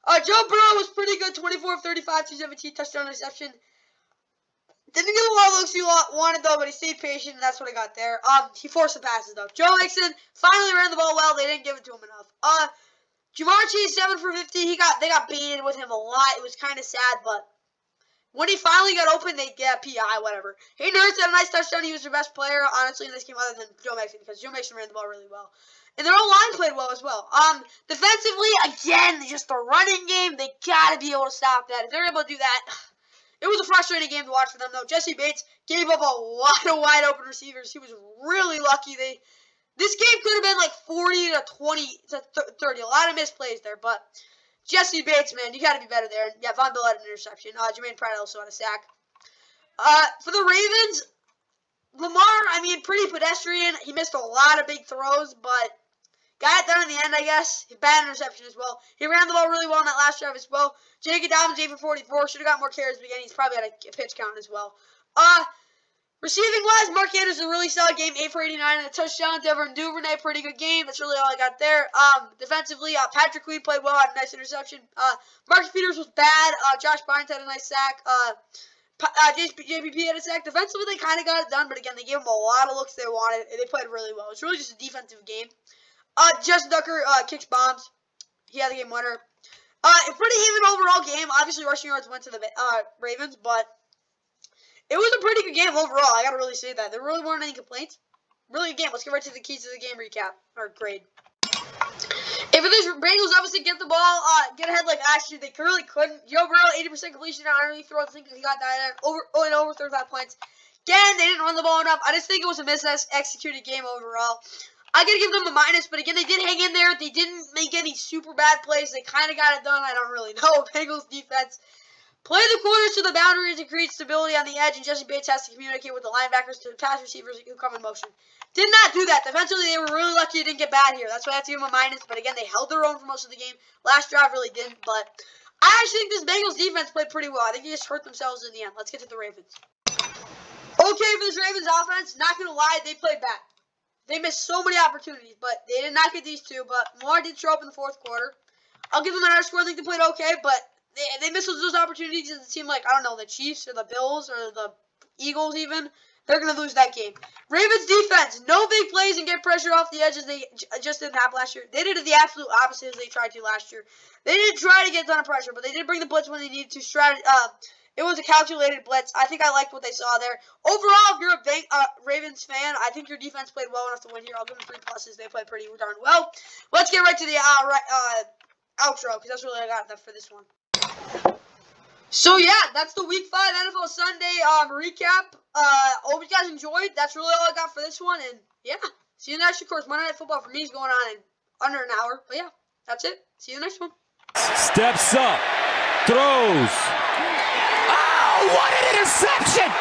Joe Burrow was pretty good, 24 of 35, 217, touchdown reception. Didn't get a lot of looks he wanted, though, but he stayed patient, and that's what I got there. He forced the passes, though. Joe Mixon finally ran the ball well. They didn't give it to him enough. Jamar Chase, 7 for 50. They got baited with him a lot. It was kind of sad, but when he finally got open, they get PI, whatever. Hayden Hurst had a nice touchdown. He was their best player, honestly, in this game, other than Joe Mixon, because Joe Mixon ran the ball really well. And their own line played well as well. Defensively, again, just the running game, they got to be able to stop that. If they're able to do that, it was a frustrating game to watch for them, though. Jesse Bates gave up a lot of wide-open receivers. He was really lucky. This game could have been like 40 to 20 to 30. A lot of misplays there, but Jesse Bates, man, you got to be better there. Yeah, Von Bell had an interception. Jermaine Pratt also had a sack. For the Ravens, Lamar, pretty pedestrian. He missed a lot of big throws, but got it done in the end, I guess. Bad interception as well. He ran the ball really well in that last drive as well. Jacob Dobbins, 8 for 44. Should have got more carries, but again, he's probably had a pitch count as well. Receiving-wise, Mark Andrews a really solid game, 8 for 89 and a touchdown. Devin Duvernay, pretty good game. That's really all I got there. Defensively, Patrick Queen played well, had a nice interception. Marcus Peters was bad. Josh Bynes had a nice sack. JPP had a sack. Defensively, they kind of got it done, but again, they gave him a lot of looks they wanted, and they played really well. It's really just a defensive game. Justin Tucker kicks bombs. He had the game winner. A pretty even overall game. Obviously, rushing yards went to the Ravens, but it was a pretty good game overall. I gotta really say that. There really weren't any complaints. Really good game. Let's get right to the keys to the game recap, or grade. If the Bengals obviously get the ball, get ahead like last year, they really couldn't. Joe Burrow, 80% completion on early throws. I think he got that over 35 points. Again, they didn't run the ball enough. I just think it was a mis-executed game overall. I gotta give them a minus, but again, they did hang in there. They didn't make any super bad plays. They kind of got it done. I don't really know. Bengals defense. Play the corners to the boundaries and create stability on the edge, and Jesse Bates has to communicate with the linebackers to the pass receivers who come in motion. Did not do that. Defensively, they were really lucky it didn't get bad here. That's why I have to give them a minus, but again, they held their own for most of the game. Last drive really didn't, but I actually think this Bengals defense played pretty well. I think they just hurt themselves in the end. Let's get to the Ravens. Okay, for this Ravens offense, not going to lie, they played bad. They missed so many opportunities, but they did not get these two, but Lamar did show up in the fourth quarter. I'll give them another score. I think they played okay, but they missed those opportunities. It seemed like, I don't know, the Chiefs or the Bills or the Eagles even, they're going to lose that game. Ravens defense, no big plays and get pressure off the edges. They just didn't happen last year. They did the absolute opposite as they tried to last year. They didn't try to get a ton of pressure, but they did bring the blitz when they needed to. It was a calculated blitz. I think I liked what they saw there. Overall, if you're a Ravens fan, I think your defense played well enough to win here. I'll give them 3 pluses. They played pretty darn well. Let's get right to the outro, because that's really all I got for this one. So yeah, that's the Week 5 NFL Sunday recap. Hope you guys enjoyed. That's really all I got for this one. And yeah, see you next. Of course, Monday Night Football for me is going on in under an hour. But yeah, that's it. See you next one. Steps up, throws. Oh, what an interception!